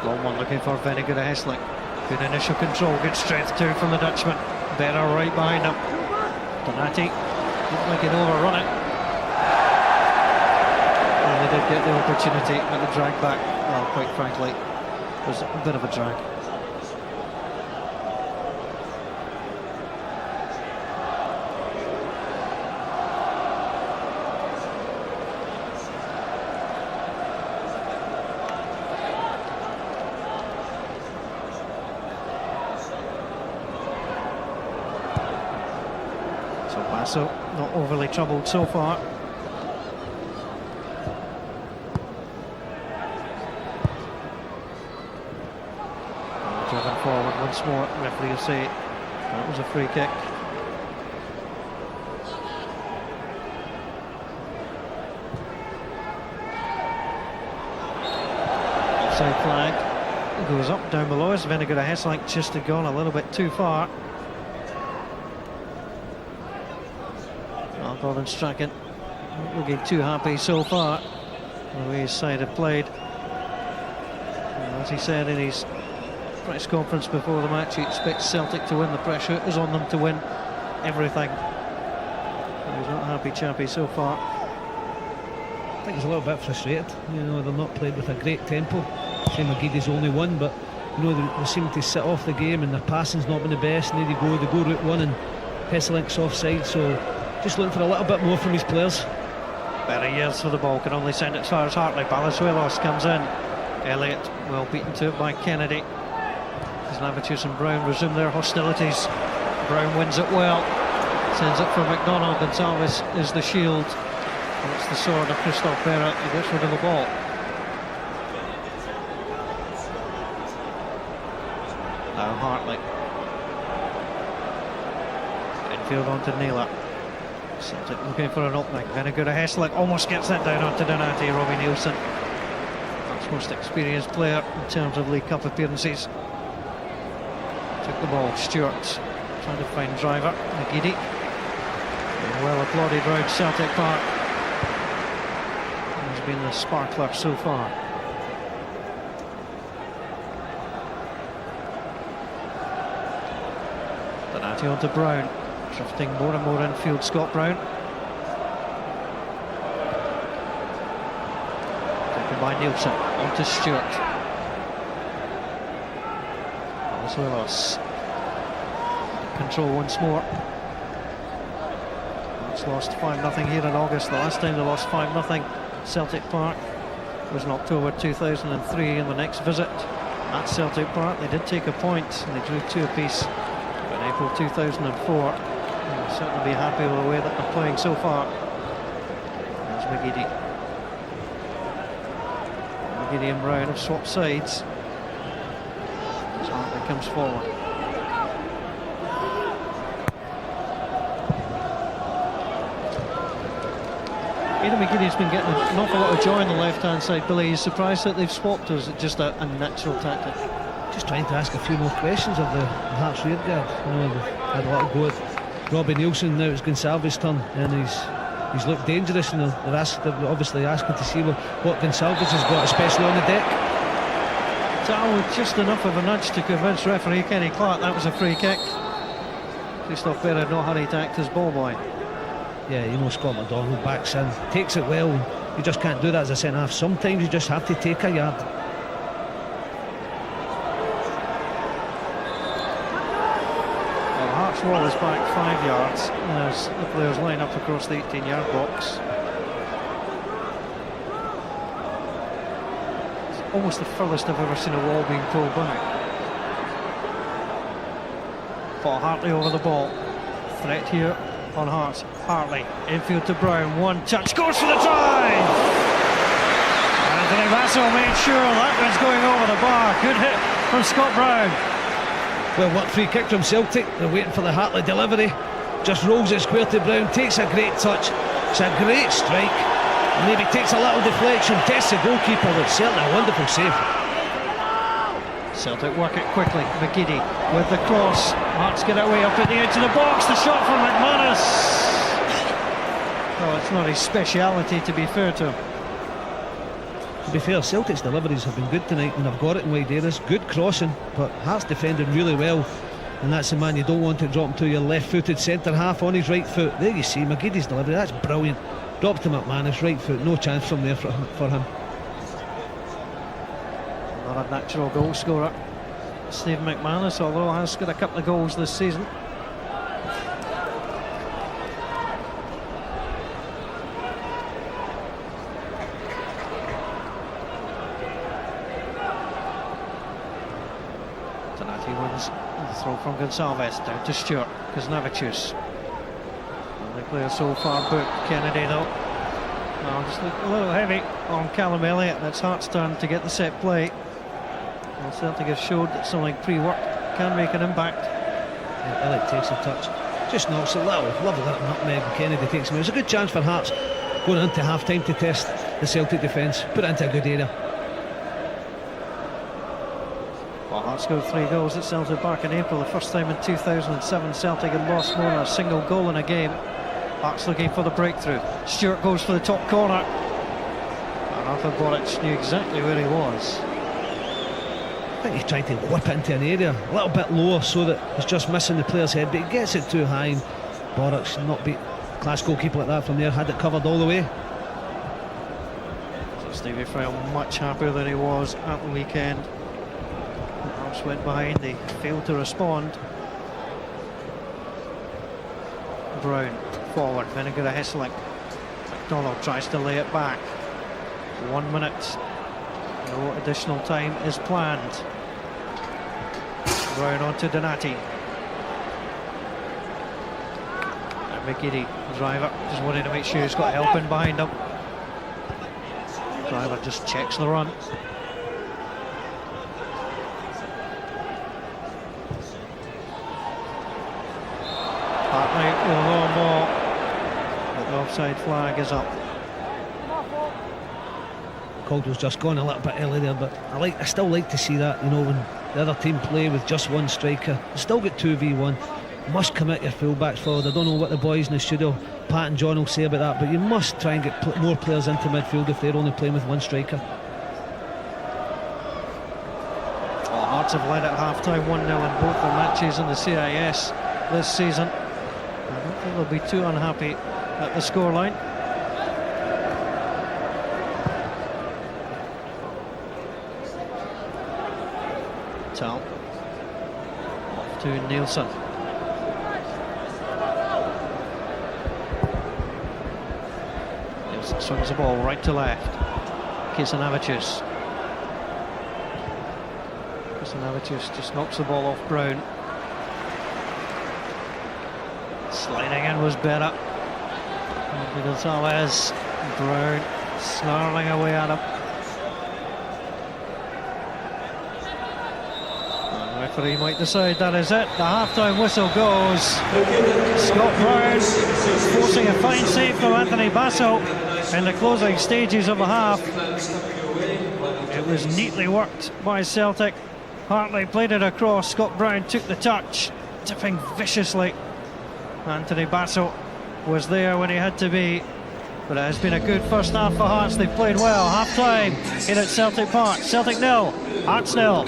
Long one looking for Vinegar Hesselink. Good initial control, good strength too from the Dutchman. Better right behind him. Donati looked like he'd overrun it. And they did get the opportunity, but the drag back, well, quite frankly, was a bit of a drag. So not overly troubled so far. Driven forward once more. Referee will say that was a free kick. Offside flag goes up down below us. Vinegar Hesselink just had gone a little bit too far. Gordon Strachan not looking too happy so far the way his side have played. And as he said in his press conference before the match, he expects Celtic to win. The pressure is on them to win everything. He's not a happy chappy so far. I think he's a little bit frustrated. You know, they're not played with a great tempo. Shane McGeady's only one, but you know, they seem to sit off the game and their passing's not been the best, and there you go, they go route one and Pesselink's offside, so just looking for a little bit more from his players. Better years for the ball, can only send it as far as Hartley. Palazuelos comes in. Elliott well beaten to it by Kennedy. As Navicius and Brown resume their hostilities. Brown wins it well, sends it for McDonald. Gonçalves is the shield. And it's the sword of Christophe Berra who gets rid of the ball. Now Hartley. Infield onto Naylor. Celtic looking for an opening. Very good. Hesselink almost gets that down onto Donati. Robbie Nielsen, that's most experienced player in terms of League Cup appearances. Took the ball. Stewart trying to find driver. McGeady. Well applauded round Celtic Park. He's been the sparkler so far. Donati onto Brown. Drifting more and more infield, Scott Brown. Taken by Nielsen, onto Stewart. Palazuelos. Control once more. It's lost 5-0 here in August. The last time they lost 5-0 Celtic Park was in October 2003. In the next visit at Celtic Park, they did take a point and they drew 2 apiece in April 2004. I'll certainly be happy with the way that they're playing so far. There's McGeady. McGeady and Brown have swapped sides as Hartley comes forward. Aidan McGeady's been getting an awful lot of joy on the left-hand side. Billy, are you surprised that they've swapped, or is it just a natural tactic? Just trying to ask a few more questions of the Hearts rearguard. You know, they've had a lot of go at Robbie Nielsen. Now it's Gonçalves' turn, and he's looked dangerous, and they're obviously asking to see what Gonçalves has got, especially on the deck. That was just enough of a nudge to convince referee Kenny Clark that was a free kick. Christophe Berra had no hurry to act as ball boy. Yeah, you know, Scott McDonald backs in, takes it well. You just can't do that as a centre half. Sometimes you just have to take a yard. Wall is back 5 yards as the players line up across the 18-yard box. It's almost the furthest I've ever seen a wall being pulled back. Paul Hartley over the ball. Threat here on Hearts. Hartley infield to Brown. One touch, goes for the try. Anthony Vassell made sure that was going over the bar. Good hit from Scott Brown. Well, what free kick from Celtic. They're waiting for the Hartley delivery. Just rolls it square to Brown, takes a great touch. It's a great strike. Maybe takes a little deflection, tests the goalkeeper, but certainly a wonderful save. Celtic work it quickly. McGeady with the cross. Hearts get away up at the edge of the box. The shot from McManus. Oh, it's not his speciality, to be fair to him. To be fair, Celtic's deliveries have been good tonight when they've got it in wide areas. Good crossing, but Hearts defended really well. And that's the man you don't want to drop him to, your left-footed centre half on his right foot. There you see McGeady's delivery, that's brilliant. Dropped him at McManus, right foot, no chance from there for him. Not a natural goal scorer, Steve McManus, although has got a couple of goals this season. Donati wins the throw from Gonçalves, down to Stewart, Navicius. Only player so far booked, Kennedy though. Oh, just looked a little heavy on Callum Elliott, and it's Hart's turn to get the set play. Well, Celtic have showed that something pre-work can make an impact. Yeah, Elliott takes a touch, just knocks it lovely little nutmeg, and Kennedy takes him. It was a good chance for Hearts going into half-time to test the Celtic defence, put it into a good area. Well, Hearts scored 3 goals at Celtic Park in April, the first time in 2007 Celtic had lost more than a single goal in a game. Hearts looking for the breakthrough. Stewart goes for the top corner, and Arthur Boric knew exactly where he was. I think he's trying to whip it into an area a little bit lower so that it's just missing the player's head, but he gets it too high, and Boric, not beat class goalkeeper like that from there, had it covered all the way. So Stevie Frail much happier than he was at the weekend. Hearts went behind, they failed to respond. Brown forward, Vinegar Hessling. McDonald tries to lay it back. 1 minute. No additional time is planned. Brown onto Donati. And McGiddy, driver, just wanting to make sure he's got help in behind him. Driver just checks the run. Hartley will go on ball. But the offside flag is up. Caldwell's just gone a little bit early there, but I still like to see that, you know, when the other team play with just one striker. You still get 2v1. Must commit your fullbacks forward. I don't know what the boys in the studio, Pat and John, will say about that, but you must try and get more players into midfield if they're only playing with one striker. Well, Hearts have led at half-time 1-0 in both the matches in the CIS this season. I don't think they'll be too unhappy at the scoreline. Tal off to Nielsen. Nielsen swings the ball right to left. Kisanavicius. Kisanavicius just knocks the ball off Brown. Sliding in was better. Gonzalez. Brown snarling away at him. The referee might decide that is it. The half-time whistle goes. Scott Brown forcing a fine save from Anthony Basso in the closing stages of the half. It was neatly worked by Celtic. Hartley played it across. Scott Brown took the touch, tipping viciously. Anthony Basso was there when he had to be. But it has been a good first half for Hearts. They've played well. Half-time in at Celtic Park. Celtic 0, Hearts 0.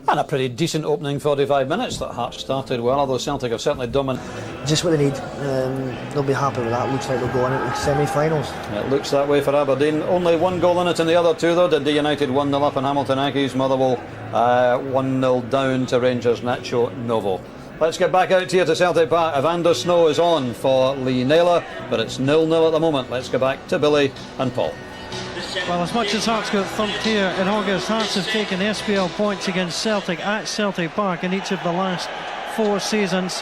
And a pretty decent opening 45 minutes that Hearts started well, although Celtic have certainly dominated. Just what they need. They'll be happy with that. Looks like they'll go on into semi-finals. It looks that way for Aberdeen. Only one goal in it in the other two though. Dundee United 1-0 up in Hamilton Accies. Motherwell 1-0 down to Rangers Nacho Novo. Let's get back out here to Celtic Park. Evander Snow is on for Lee Naylor, but it's 0-0 at the moment. Let's go back to Billy and Paul. Well, as much as Hearts got thumped here in August, Hearts have taken SPL points against Celtic at Celtic Park in each of the last 4 seasons.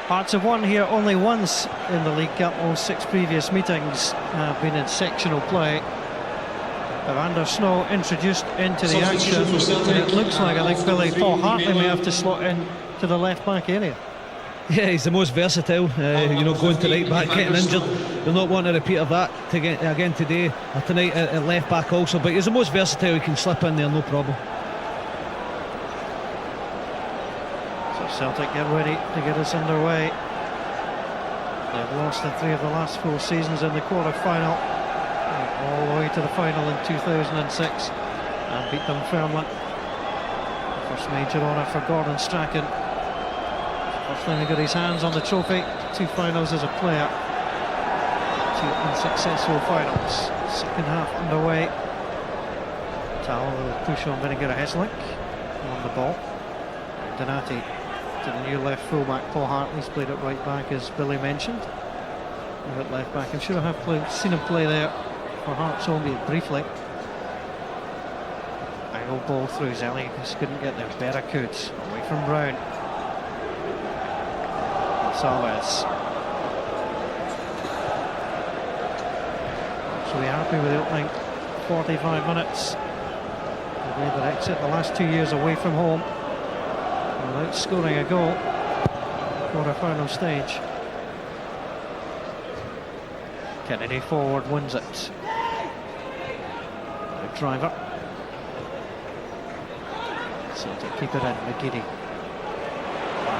Hearts have won here only once in the League Cup. All 6 previous meetings have been in sectional play. Evander Snow introduced into the action, and it looks like, I think, Billy, Paul Hartley may have to slot in to the left back area. Yeah, he's the most versatile, you know, going to right back, getting injured. You'll not want a repeat of that again today or tonight at left back also, but he's the most versatile. He can slip in there, no problem. So Celtic get ready to get us underway. They've lost in 3 of the last 4 seasons in the quarter-final, all the way to the final in 2006, and beat them firmly. First major honour for Gordon Strachan. First time he got his hands on the trophy. 2 finals as a player, 2 unsuccessful finals. Second half underway. Tal with a push on Vinegar Hessling on the ball. Donati to the new left fullback. Paul Hartley's played it right back, as Billy mentioned. At left back, I'm sure I have seen him play there for Hearts only briefly. Angle ball through Zelly, just couldn't get there. Berracoot away from Brown. Gonzalez. So we're happy with the opening 45 minutes. The way that exit the last 2 years away from home without scoring a goal. Quarter-final stage. Kennedy forward wins it. The driver. Celtic keep it in. McGiddy.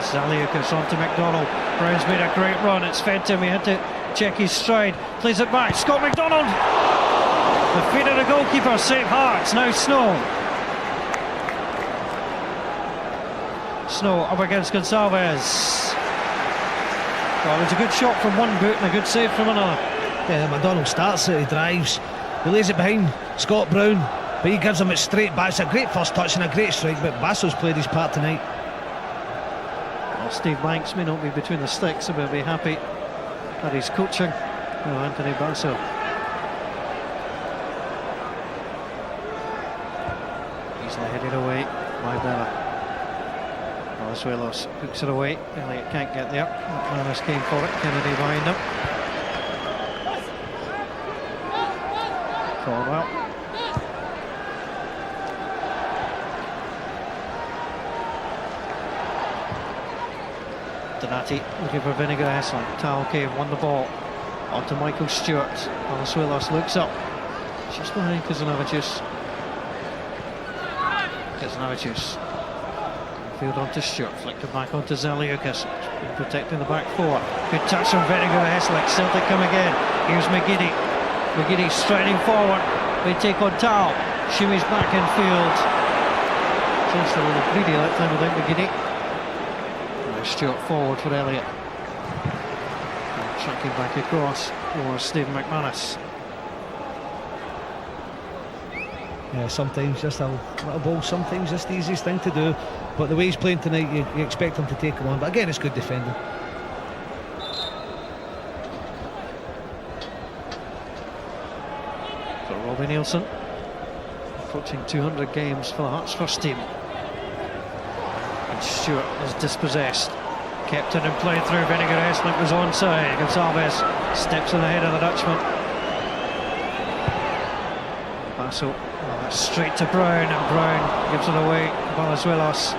Zaliukas onto McDonald. Brown's made a great run. It's fed to him. He had to check his stride. Plays it back. Scott McDonald. The feet of the goalkeeper save Hearts. Now Snow. Snow up against Gonçalves. Well, it was a good shot from one boot and a good save from another. Yeah, McDonald starts it, he drives, he lays it behind Scott Brown, but he gives him it straight back. It's a great first touch and a great strike, but Basso's played his part tonight. Well, Steve Banks may not be between the sticks, but he'll be happy that he's coaching Anthony Basso. Easily headed away by Bella. Palazuelos hooks it away. Elliott can't get there. McManus came for it. Kennedy behind him. Caldwell. Donati looking for Vinegar Esling. Tal Cave won the ball. On to Michael Stewart. Palazuelos looks up. Just behind Kazanavicius. Field on to Stewart. Flicked it back onto Zaliukas. Protecting the back four. Good touch from Vinegar Esling. Celtic come again. Here's McGiddy. McGiddy striding forward. They take on Tal. Shimmies back in field. Just a little greedy that time without McGiddy. Stewart forward for Elliott. Tracking back across for Stephen McManus. Yeah, sometimes just a little ball, sometimes just the easiest thing to do. But the way he's playing tonight, you expect him to take him on. But again, it's good defending. For Robbie Nielsen, approaching 200 games for the Hearts first team. And Stewart is dispossessed. Kept it and played through. Vinegar Esling was onside. Gonçalves steps in ahead of the Dutchman. Basso straight to Brown, and Brown gives it away to Palazuelos.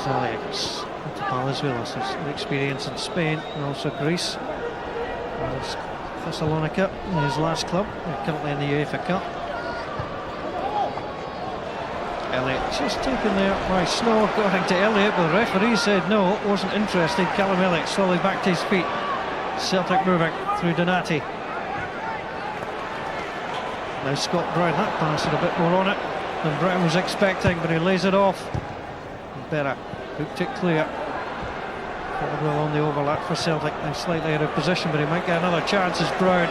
Alex to Palazuelos, his experience in Spain and also Greece. Thessalonica, his last club, currently in the UEFA Cup. Elliott just taken there by Snow, according to Elliott, but the referee said no, wasn't interested. Callum Elliott slowly back to his feet. Celtic moving through Donati. Now Scott Brown, that pass had a bit more on it than Brown was expecting, but he lays it off. Berra hooked it clear. Caldwell on the overlap for Celtic, now slightly out of position, but he might get another chance as Brown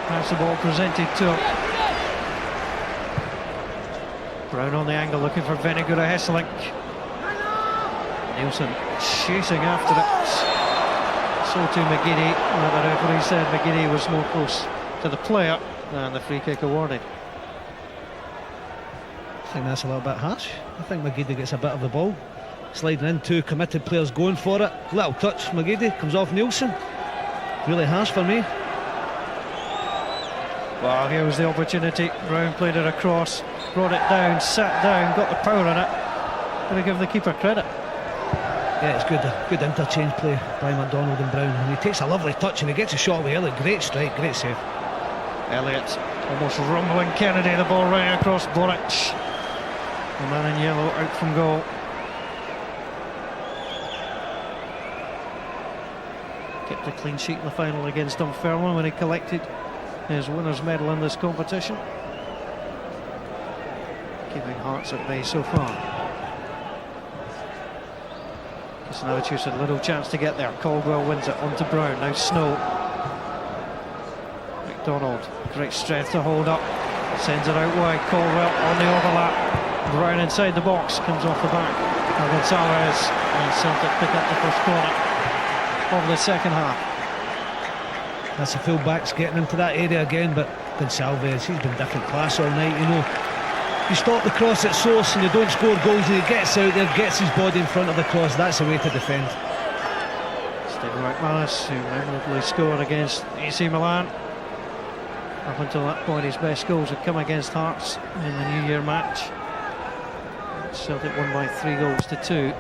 has the ball presented to him. Brown on the angle looking for Vinegar Esling. Nielsen chasing after it. So to McGiddy. The referee said McGiddy was more close to the player than the free kick awarded. I think that's a little bit harsh. I think McGiddy gets a bit of the ball. Sliding in, two committed players going for it. Little touch, McGiddy comes off Nielsen. Really harsh for me. Well, here was the opportunity. Brown played it across, brought it down, sat down, got the power on it. Gotta give the keeper credit. Yeah, it's good interchange play by McDonald and Brown. And he takes a lovely touch and he gets a shot with Elliott. Great strike, great save. Elliott almost rumbling Kennedy, the ball running across Boric. The man in yellow out from goal. Kept a clean sheet in the final against Dunfermline when he collected his winner's medal in this competition. Keeping Hearts at bay so far. Kisnavicius had little chance to get there. Caldwell wins it onto Brown. Now Snow. McDonald, great strength to hold up. Sends it out wide. Caldwell on the overlap. Brown inside the box, comes off the back. Now Gonçalves and Celtic pick up the first corner of the second half. That's the full backs getting into that area again, but Gonçalves, he's been different class all night, you know. You stop the cross at source and you don't score goals, and he gets out there, gets his body in front of the cross. That's the way to defend. Stephen McManus, who memorably scored against AC Milan. Up until that point, his best goals had come against Hearts in the New Year match. Celtic won by 3-2.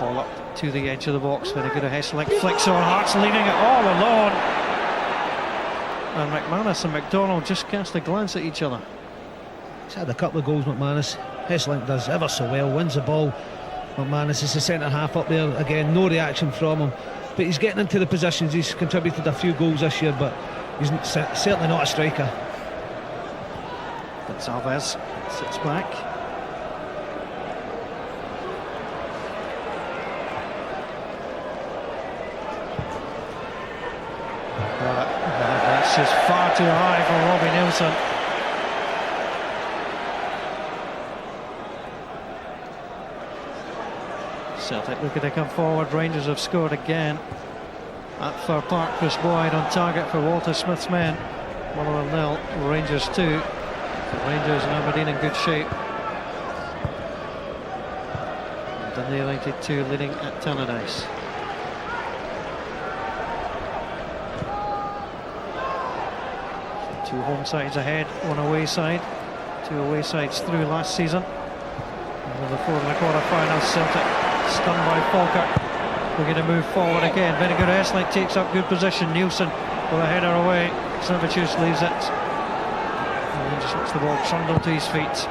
Ball up to the edge of the box. Vinegar Esling flicks on. Hearts leaving it all alone. And McManus and McDonald just cast a glance at each other. He's had a couple of goals, McManus. Esling does ever so well, wins the ball. McManus is the centre half up there again, no reaction from him, but he's getting into the positions. He's contributed a few goals this year, but he's certainly not a striker. Gonçalves sits back. That's just far too high for Robbie Nielsen. Celtic looking to come forward. Rangers have scored again at Fir Park. Chris Boyd on target for Walter Smith's men. Motherwell 0, Rangers 2. So Rangers and Aberdeen in good shape. And Dundee United 2 leading at Tannadice. So 2 home sides ahead, 1 away side. 2 away sides through last season. Number 4 in the quarter-final. Celtic stunned by Falkirk. We're going to move forward again. Vinegar Esling takes up good position. Nielsen with a header away. Savicius leaves it. And then just lets the ball trundle to his feet.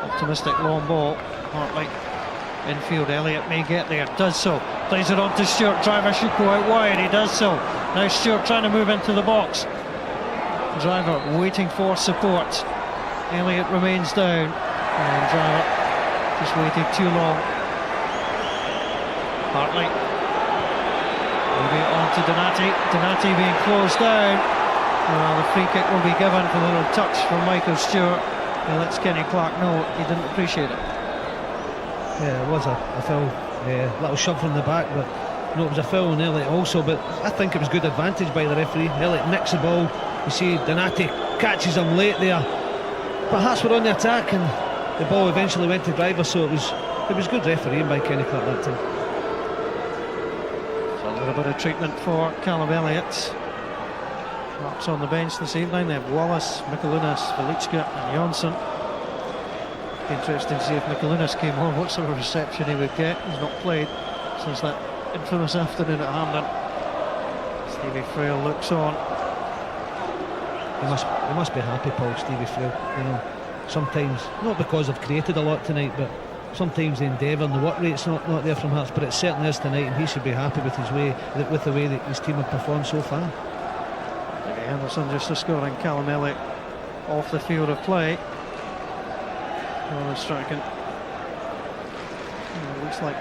Optimistic long ball. Hartley infield. Elliott may get there. Does so. Plays it on to Stewart. Driver should go out wide. He does so. Now Stewart trying to move into the box. Driver waiting for support. Elliott remains down. And Driver just waited too long. Hartley moving on to Donati. Donati being closed down. Well, the free kick will be given for the little touch from Michael Stewart. He lets Kenny Clark know he didn't appreciate it. Yeah, it was a foul. Little shove from the back, but no, it was a foul on Elliott also. But I think it was good advantage by the referee. Elliott nicks the ball. You see Donati catches him late there. But Hearts were on the attack and the ball eventually went to Driver, so it was good refereeing by Kenny Clark that time. A little bit of treatment for Callum Elliott. Marks on the bench this evening. They have Wallace, Mikalunas, Velichka and Jonsson. Interesting to see if Mikalunas came on, what sort of reception he would get. He's not played since that infamous afternoon at Hampden. Stevie Frail looks on. He must be happy, Paul, Stevie Frail. You know, sometimes, not because I've created a lot tonight, but sometimes the endeavour and the work rate's not there from Hearts, but it certainly is tonight, and he should be happy with the way that his team have performed so far. Davy Henderson just a scoring. Callum Elliott off the field of play. Striking. Looks like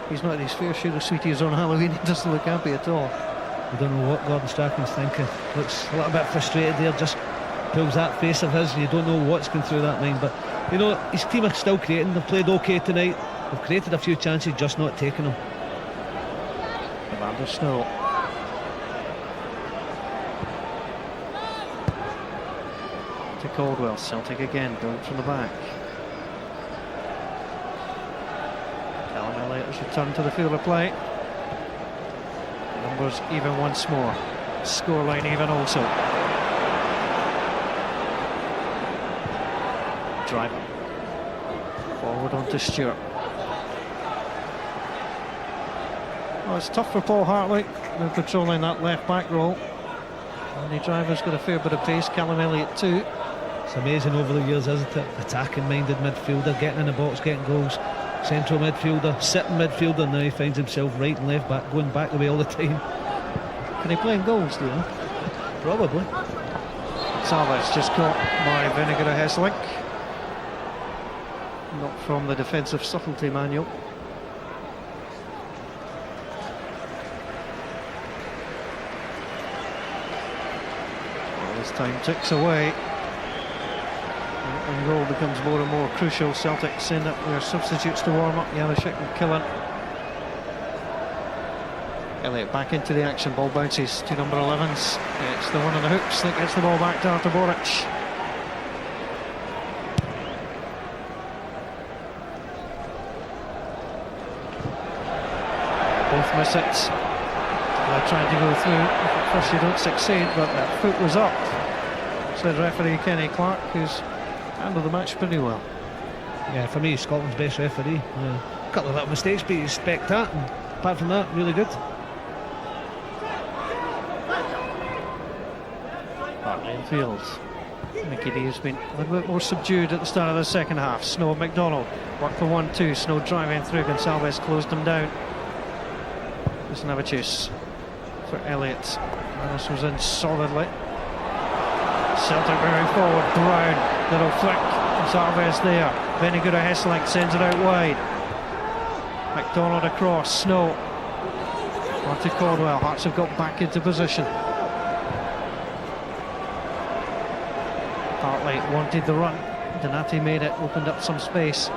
he's not in his fair share of sweeties on Halloween. He doesn't look happy at all. I don't know what Gordon Strachan's thinking. Looks a little bit frustrated there, just pulls that face of his and you don't know what's going through that mind. But you know, his team are still creating. They've played okay tonight. They've created a few chances, just not taking them. Evander Snow. To Caldwell. Celtic again going from the back. Callum Elliott has returned to the field of play. Numbers even once more. Scoreline even also. Driver. Forward on to Stewart. Oh, it's tough for Paul Hartley. They're controlling that left back role. And the Driver's got a fair bit of pace. Callum Elliott too. It's amazing over the years, isn't it? Attacking minded midfielder, getting in the box, getting goals. Central midfielder, sitting midfielder. Now he finds himself right and left back, going back the way all the time. Can he play in goals, do you know? Probably. Salvez just caught by Vinegar Hesselink. Not from the defensive subtlety manual. Well, as time ticks away, and goal becomes more and more crucial. Celtic send up their substitutes to warm up. Janishek and Killen. Elliott back into the action. Ball bounces to number 11s. It's the one on the hooks that gets the ball back to Artur Boric. Both miss it. They're trying to go through. At first you don't succeed, but that foot was up, said referee Kenny Clark, who's handled the match pretty well. Yeah, for me, Scotland's best referee. A couple of little mistakes, but he's spectacular. And apart from that, really good. Hartley in fields. Mickey D has been a little bit more subdued at the start of the second half. Snow and McDonald work for 1-2. Snow driving through. Gonçalves closed him down. There's Navicius for Elliott. This was in solidly. Celtic moving forward. Brown, little flick. Gonçalves there. Venegura Hesselink sends it out wide. McDonald across. Snow on to Caldwell. Hearts have got back into position. Hartley wanted the run. Donati made it, opened up some space.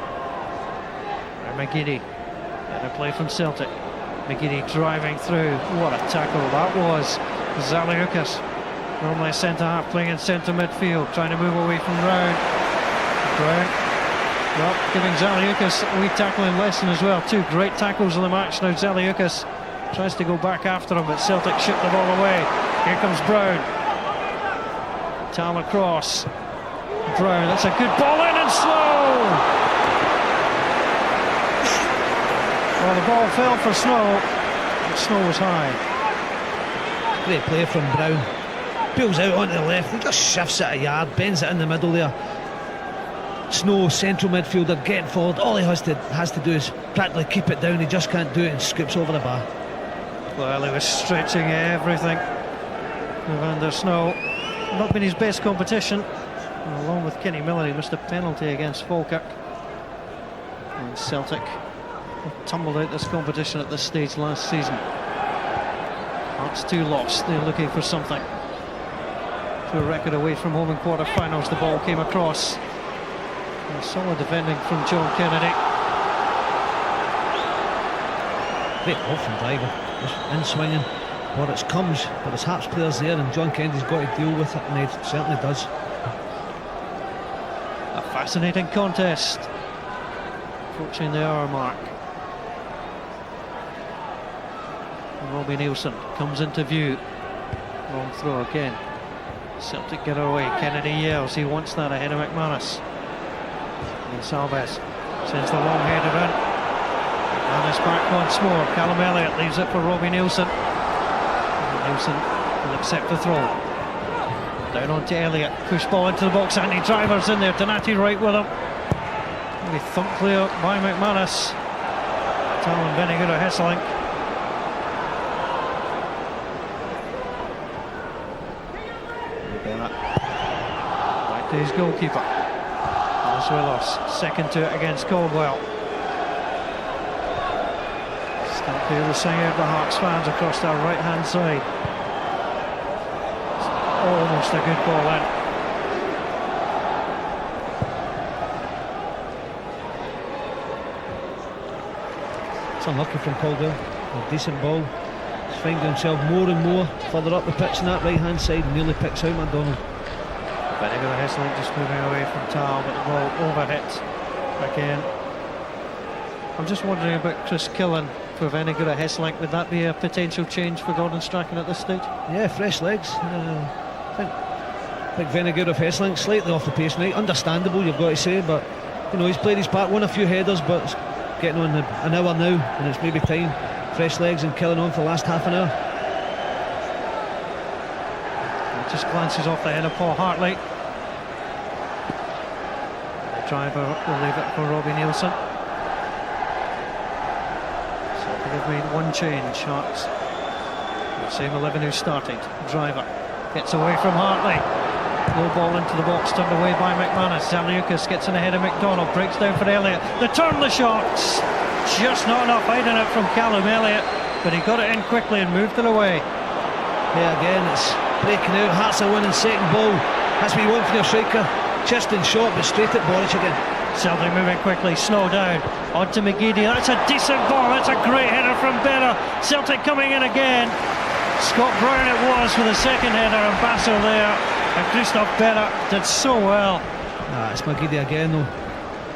McGeady. And a play from Celtic. McGeady driving through. What a tackle that was. Zaliukas, normally a centre half, playing in centre midfield, trying to move away from Brown. Well, giving Zaliukas a wee tackling lesson as well. 2 great tackles in the match. Now Zaliukas tries to go back after him, but Celtic ship the ball away. Here comes Brown. Tal across. Brown, that's a good ball in and slow. Well, the ball fell for Snow, but Snow was high. Great play from Brown. Peels out onto the left, he just shifts it a yard, bends it in the middle there. Snow, central midfielder, getting forward. All he has to do is practically keep it down. He just can't do it and scoops over the bar. Well, he was stretching everything. Evander Snow, not been his best competition. And along with Kenny Miller, he missed a penalty against Falkirk. And Celtic have tumbled out this competition at this stage last season. Hearts 2 lost, they're looking for something. To a record away from home in quarter-finals, the ball came across. And solid defending from John Kennedy. Great ball from Driver, just in swinging. Well, it comes, but his Hearts players there, and John Kennedy's got to deal with it, and he certainly does. A fascinating contest. Approaching the hour mark. And Robbie Nielsen comes into view. Long throw again. Celtic get away. Kennedy yells. He wants that ahead of McManus. And Salves sends the long header in. McManus back once more. Callum Elliott leaves it for Robbie Nielsen. And Nielsen will accept the throw. Down onto Elliott. Push ball into the box. Andy Driver's in there. Donati right with him. Really thumped clear by McManus. Talon Beniguda Hesselink. Back to his goalkeeper. Willis, second to it against Caldwell. Still here to sing out the Hearts fans across our right hand side. It's almost a good ball in. It's unlucky from Caldwell. A decent ball. He's finding himself more and more further up the pitch on that right hand side. Nearly picks out McDonald. Beniguda Hesselink just moving away from Tal, but the ball overhit again. I'm just wondering about Chris Killen for Beniguda Hesselink. Would that be a potential change for Gordon Strachan at this stage? Yeah, fresh legs. I think Beniguda of Hesselink slightly off the pace tonight. Understandable, you've got to say, but you know he's played his part, won a few headers, but it's getting on an hour now, and it's maybe time. Fresh legs and Killen on for the last half an hour. Just glances off the head of Paul Hartley. The driver will leave it for Robbie Nielsen. So they've made one change, Hearts. The same 11 who started. Driver gets away from Hartley. Low ball into the box, turned away by McManus. Zaliukas gets in ahead of McDonald, breaks down for Elliott. They turn the shots. Just not enough hiding it from Callum Elliott, but he got it in quickly and moved it away. Yeah, again, it's breaking out. Hearts are winning second ball. That's what you want from your striker. Chest and shot, but straight at Boric again. Celtic moving quickly. Snow down onto McGeady. That's a decent ball. That's a great header from Berra. Celtic coming in again. Scott Brown it was for the second header, and Bassel there. And Christoph Berra did so well. It's McGeady again though.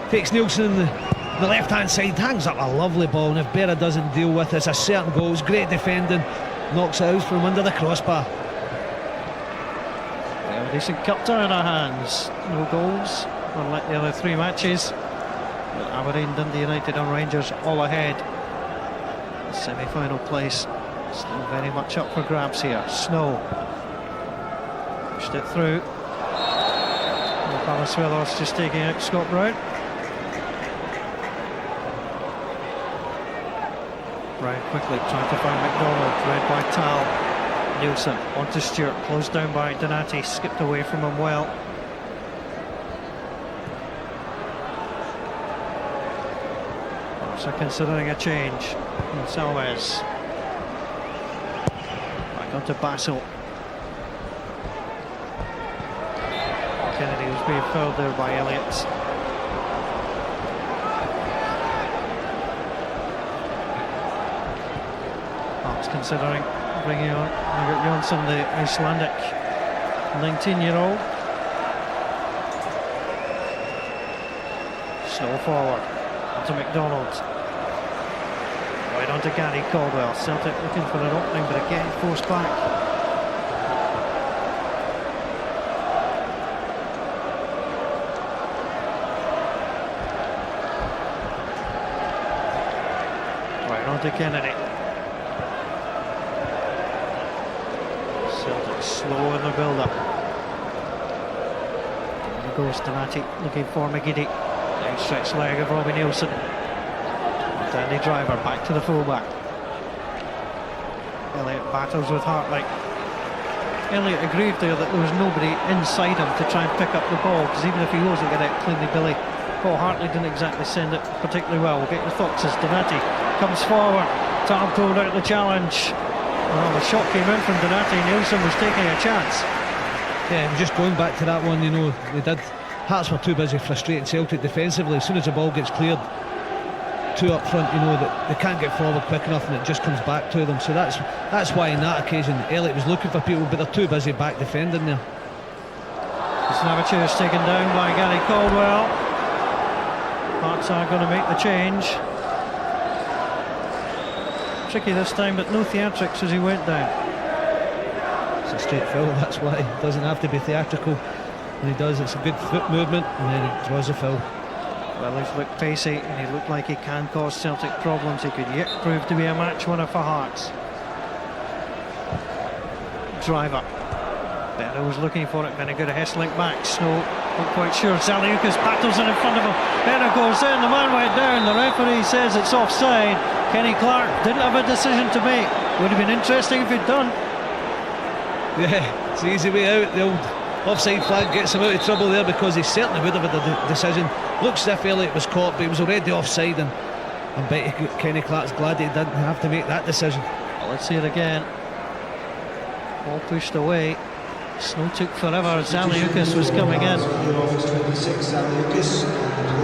Takes Nielsen in the left hand side, hangs up a lovely ball, and if Berra doesn't deal with it, it's a certain goal. It's great defending. Knocks it out from under the crossbar. Well, a decent cup tie in our hands. No goals, unlike the other 3 matches. But Aberdeen, Dundee United and Rangers all ahead. The semi-final place still very much up for grabs here. Snow pushed it through. Palacios just taking out Scott Brown. Brown quickly trying to find McDonald, read by Tal. Nielsen onto Stewart, closed down by Donati, skipped away from him well. Also considering a change. And Salves back onto Bassel. Kennedy was being fouled there by Elliott. Celtic's considering bringing on Jonsson, the Icelandic 19-year-old. Snow forward onto McDonald. Right onto Gary Caldwell. Celtic looking for an opening, but again forced back. To Kennedy. Celtic slow in the build-up. There goes Donati looking for McGiddy. Outstretched leg of Robbie Nielsen. Danny Driver back to the fullback. Elliott battles with Hartley. Elliott agreed there that there was nobody inside him to try and pick up the ball, because even if he wasn't going to cleanly Billy, Paul Hartley didn't exactly send it particularly well. We'll get your thoughts as Donati comes forward. Tom pulled out the challenge. Well, the shot came in from Donati. Nielsen was taking a chance. Yeah, just going back to that one, you know, Hearts were too busy frustrating Celtic defensively. As soon as the ball gets cleared, two up front, you know, that they can't get forward quick enough and it just comes back to them. So that's why in that occasion Elliott was looking for people, but they're too busy back defending there. Snavachu's taken down by Gary Caldwell. Hearts are going to make the change. Tricky this time, but no theatrics as he went down. It's a straight foul, that's why. It doesn't have to be theatrical. When he does, it's a good foot movement, and then he draws a foul. Well, he's looked pacey, and he looked like he can cause Celtic problems. He could yet prove to be a match winner for Hearts. Driver. Benno was looking for it. Benno got a Hesselink back. Snow, not quite sure. Zaliukas battles in front of him. Benno goes in. The man went down. The referee says it's offside. Kenny Clark didn't have a decision to make. Would have been interesting if he'd done. Yeah, it's the easy way out. The old offside flag gets him out of trouble there, because he certainly would have had a decision. Looks as if Elliott was caught, but he was already offside, and I bet Kenny Clark's glad he didn't have to make that decision. Well, let's see it again. Ball pushed away. Snow took forever. Zaliukas was coming in.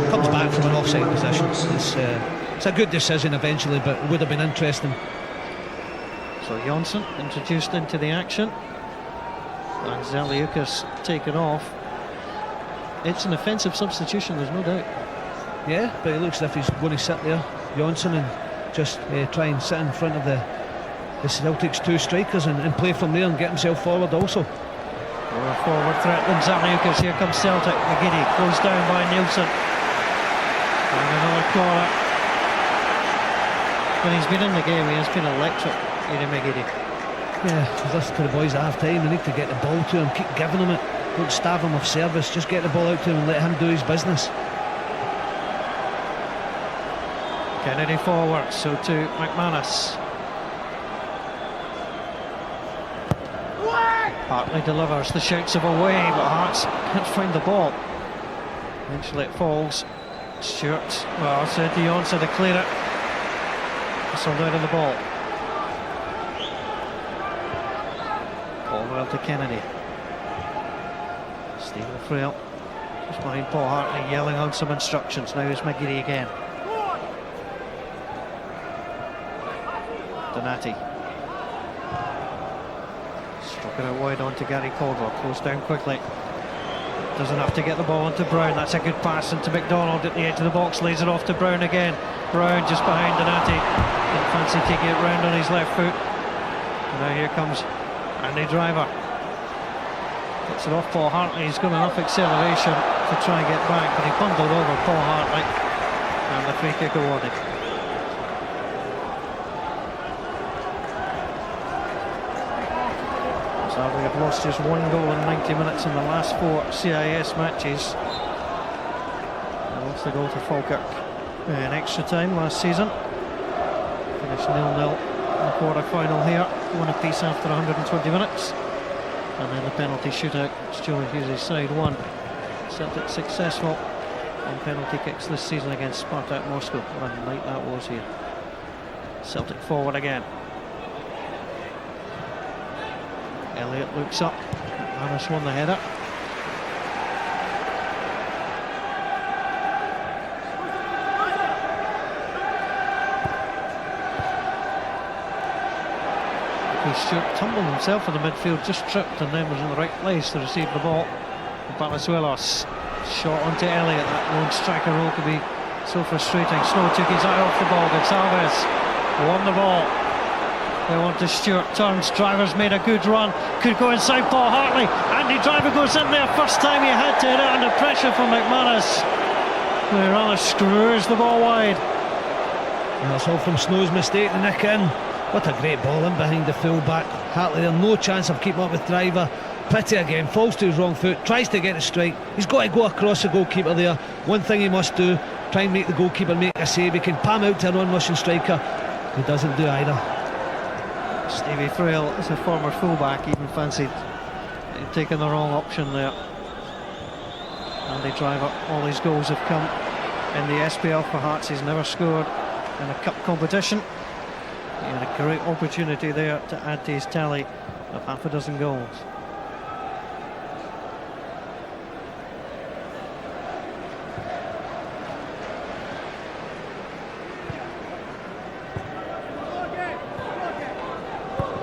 Comes back from an offside position. It's a good decision eventually, but it would have been interesting. So Jonsson introduced into the action, and Zaliukas taken off. It's an offensive substitution, there's no doubt. Yeah, but it looks as if he's going to sit there, Jonsson, and just try and sit in front of the Celtic's two strikers and play from there and get himself forward also. More forward threat than Zaliukas. Here comes Celtic. McGiddy goes down by Nielsen. And another corner. When he's been in the game, he has been electric, Ian McGiddy. Yeah, that's to the boys at half time. They need to get the ball to him, keep giving him it. Don't starve him of service, just get the ball out to him and let him do his business. Kennedy forward, so to McManus. Hartley delivers, the shouts of away, but Hearts can't find the ball. Eventually it falls. Stewart, well, said Jonsson to clear it. Whistled out of the ball. Caldwell to Kennedy. Stephen Frail just behind Paul Hartley, yelling out some instructions. Now it's McGiddy again. Donati. Struck it out wide onto Gary Caldwell. Close down quickly. Doesn't have to get the ball onto Brown. That's a good pass into McDonald at the edge of the box. Lays it off to Brown again. Brown just behind Donati. Didn't fancy taking it round on his left foot. And now here comes Andy Driver. Gets it off Paul Hartley. He's got enough acceleration to try and get back, but he bundled over Paul Hartley. And the free kick awarded. Sadly, have lost just one goal in 90 minutes in the last 4 CIS matches. They lost the goal to Falkirk in extra time last season. Finished 0-0 in the quarter-final here. One apiece after 120 minutes. And then the penalty shootout, Stuart Hughes' side won. Celtic successful on penalty kicks this season against Spartak Moscow. What a night that was here. Celtic forward again. Elliott looks up. Manus won the header. Chris Stewart tumbled himself in the midfield, just tripped, and then was in the right place to receive the ball. Palazuelos shot onto Elliott. That lone striker role could be so frustrating. Snow took his eye off the ball. Gonsalves won the ball. They want to Stewart, turns, Driver's made a good run, could go inside Paul Hartley. Andy Driver goes in there, first time he had to hit it under pressure from McManus. The runner screws the ball wide. And that's all from Snow's mistake to nick in. What a great ball in behind the full-back. Hartley there, no chance of keeping up with Driver. Pity again, falls to his wrong foot, tries to get a strike. He's got to go across the goalkeeper there. One thing he must do, try and make the goalkeeper make a save. He can palm out to an on-rushing striker. He doesn't do either. Stevie Frail, as a former fullback, even fancied he'd taken the wrong option there. Andy Driver, all his goals have come in the SPL for Hearts. He's never scored in a cup competition. He had a great opportunity there to add to his tally of half a dozen goals.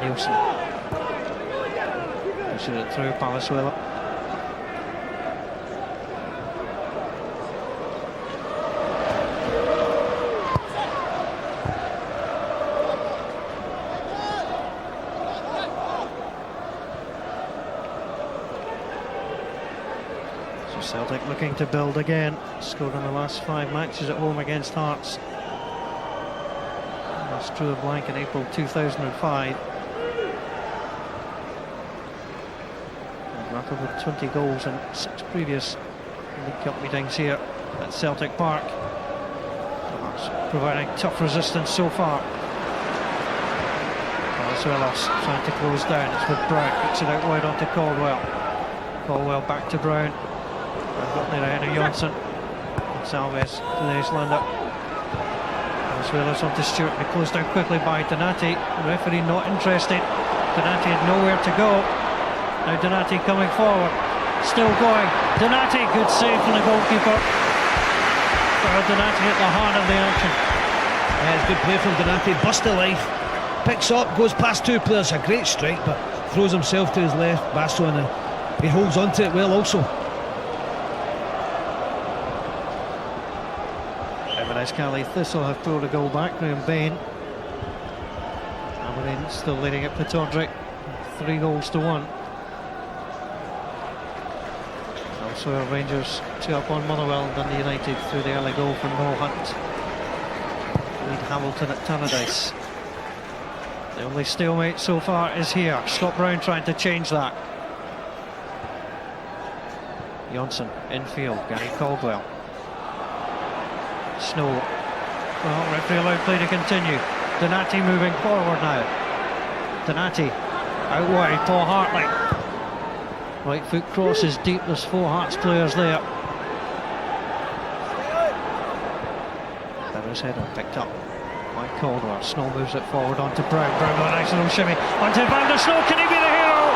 Nielsen pushing it through. Palazuelo. So Celtic looking to build again. Scored in the last 5 matches at home against Hearts. That's drew a blank in April 2005. With 20 goals in 6 previous League Cup meetings here at Celtic Park. Providing tough resistance so far. Palazuelos trying to close down. It's with Brown, kicks it out wide onto Caldwell. Caldwell back to Brown. And got there ahead of Johnson. Salves to the Icelander. Palazuelos onto Stewart. Be closed down quickly by Donati. The referee not interested. Donati had nowhere to go. Now Donati coming forward, still going. Donati, good save from the goalkeeper. Donati at the heart of the action. Yeah, it's good play from Donati, bust to life, picks up, goes past 2 players, a great strike, but throws himself to his left, Basso, and he holds on to it well also. Inverness Cali Thistle have pulled a goal back. Graham Bain. Aberdeen still leading at Pittodrie, 3 goals to 1. Also Rangers 2 up on Motherwell and Dundee United through the early goal from Noel Hunt. Lead Hamilton at Tannadice. The only stalemate so far is here. Scott Brown trying to change that. Johnson infield, Gary Caldwell. Snow. Well, referee allowed play to continue. Donati moving forward now. Donati out wide, Paul Hartley. Right foot crosses deep, there's 4 Hearts players there. Bever's header picked up by Caldwell. Snow moves it forward onto Brown. Brown on an accidental shimmy onto Van der Snow. Can he be the hero?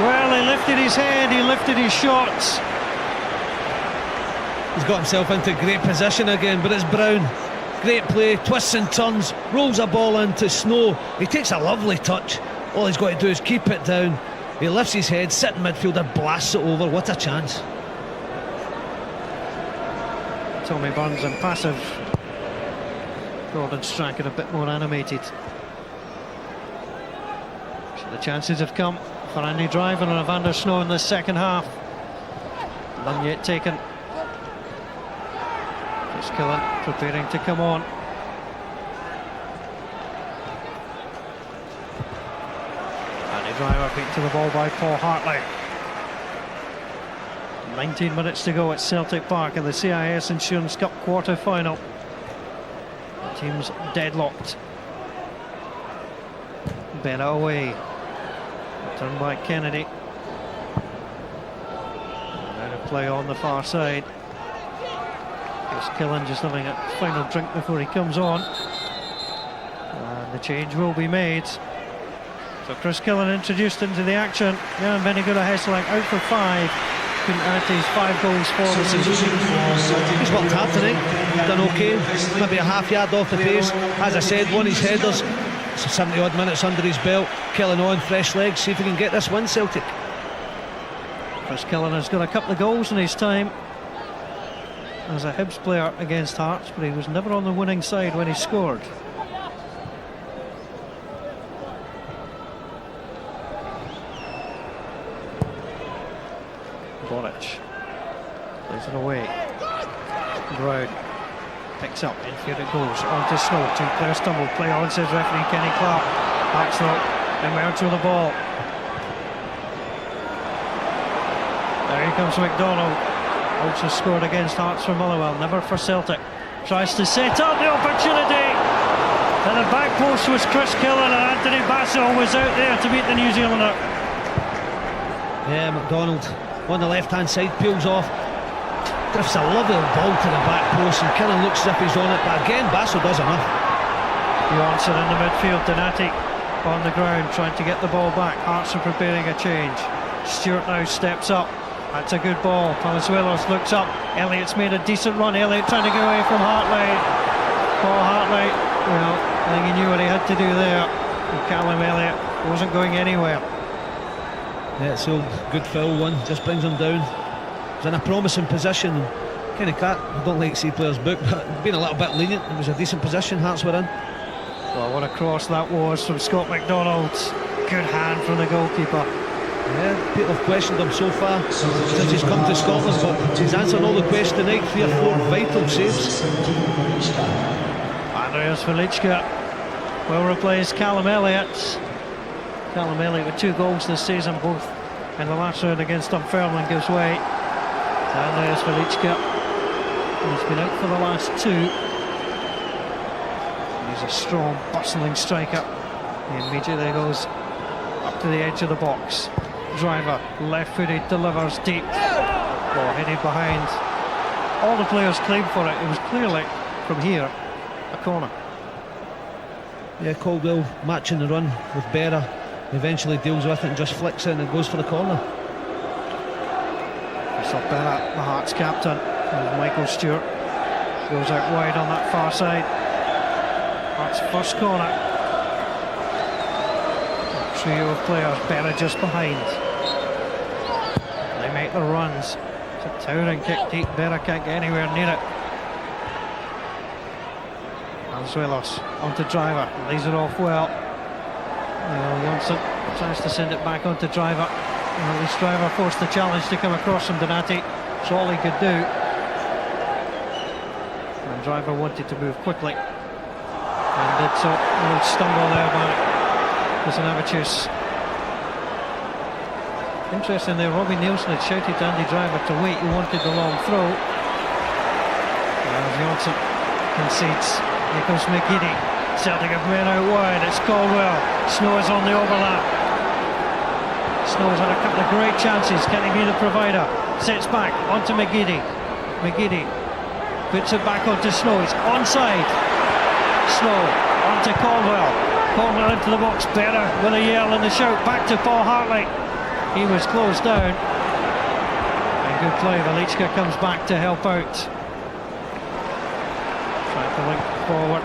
Well, he lifted his head, he lifted his shots. He's got himself into great position again, but it's Brown. Great play, twists and turns, rolls a ball into Snow. He takes a lovely touch. All he's got to do is keep it down. He lifts his head, sitting midfielder, blasts it over. What a chance. Tommy Burns impassive. Gordon Strachan a bit more animated. So the chances have come for Andy Driver and Van der Snow in the second half. None yet taken. Chris Killen preparing to come on. Driver beat to the ball by Paul Hartley. 19 minutes to go at Celtic Park in the CIS Insurance Cup quarter-final. The team's deadlocked. Bennett away. Turned by Kennedy. Now to play on the far side. Chris Killen just having a final drink before he comes on. And the change will be made. So Chris Killen introduced into the action. Jan Beniguda Hesseling out for 5. couldn't add to his 5 goals for the season. He's worked hard tonight, done okay, maybe a half yard off the pace. As I said, won his headers, 70 odd minutes under his belt, killing on, fresh legs, see if he can get this win, Celtic. Chris Killen has got a couple of goals in his time as a Hibs player against Hearts, but he was never on the winning side when he scored. Boric plays it away. Brown picks up, in here it goes, on to Snow. 2 players stumble, play on, says referee Kenny Clark. Axel emerges with the ball. There he comes, McDonald. Also scored against Hearts for Motherwell, never for Celtic. Tries to set up the opportunity. And the back post was Chris Killen, and Anthony Bassell was out there to beat the New Zealander. Yeah, McDonald on the left hand side, peels off, drifts a lovely ball to the back post, and Killen looks as if he's on it, but again Bassell does enough. Johansson in the midfield, Donati on the ground trying to get the ball back. Hearts are preparing a change. Stewart now steps up. That's a good ball. Palazuelos looks up. Elliott's made a decent run. Elliott trying to get away from Hartley. Paul Hartley, well, I think he knew what he had to do there. And Callum Elliott wasn't going anywhere. Yeah, it's the old good foul one, just brings him down. He's in a promising position. Kind of cat, I don't like to see players book, but being a little bit lenient, it was a decent position Hearts were in. Well, what a cross that was from Scott McDonald. Good hand from the goalkeeper. Yeah, people have questioned him so far since he's come to Scotland, but he's answering all the questions tonight. 3 or 4 vital saves. Andreas Velička will replace Callum Elliott. Callum Elliott with 2 goals this season, both in the last round against Dunfermline, gives way to Andreas Velička. He's been out for the last 2. He's a strong, bustling striker. He immediately goes up to the edge of the box. Driver, left-footed, delivers deep. Ball headed behind. All the players claimed for it. It was clearly, from here, a corner. Yeah, Caldwell matching the run with Berra. Eventually deals with it and just flicks it and goes for the corner. We saw Berra, the Hearts captain, and Michael Stewart goes out wide on that far side. Hearts first corner. A trio of players, Berra just behind. They make the runs. It's a towering kick deep. Berra can't get anywhere near it. Palazuelos onto Driver, lays it off well. Johansson tries to send it back onto Driver. At least Driver forced the challenge to come across from Donati. That's all he could do. And Driver wanted to move quickly and did so. A little stumble there by Kuzanavicius. Interesting there, Robbie Nielsen had shouted to Andy Driver to wait. He wanted the long throw. Johansson concedes. Here comes McGeady. Celtic have men out wide. It's Caldwell. Snow is on the overlap. Snow's had a couple of great chances. Can he be the provider? Sets back onto McGeady. McGeady puts it back onto Snow. It's onside. Snow onto Caldwell. Caldwell into the box. Berra with a yell and a shout. Back to Paul Hartley. He was closed down. And good play. Velička comes back to help out. Trying to link forward.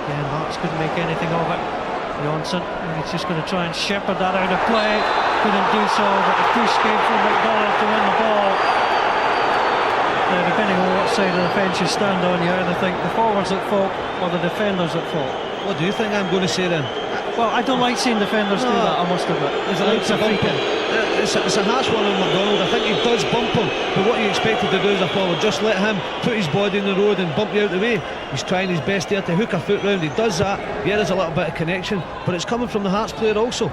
Again, Hearts couldn't make anything of it. Johansson, he's just going to try and shepherd that out of play. Couldn't do so, but the push came from McDonald to win the ball. Now, depending on what side of the fence you stand on, you either think the forwards at fault or the defenders at fault. What do you think I'm going to say then? Well, I don't like seeing defenders do that, I must admit. It's a harsh one on McDonald. I think he does bump him, but what you expected to do as a forward, just let him put his body in the road and bump you out the way. He's trying his best there to hook a foot round. He does that. Yeah, there's a little bit of connection, but it's coming from the Hearts player also.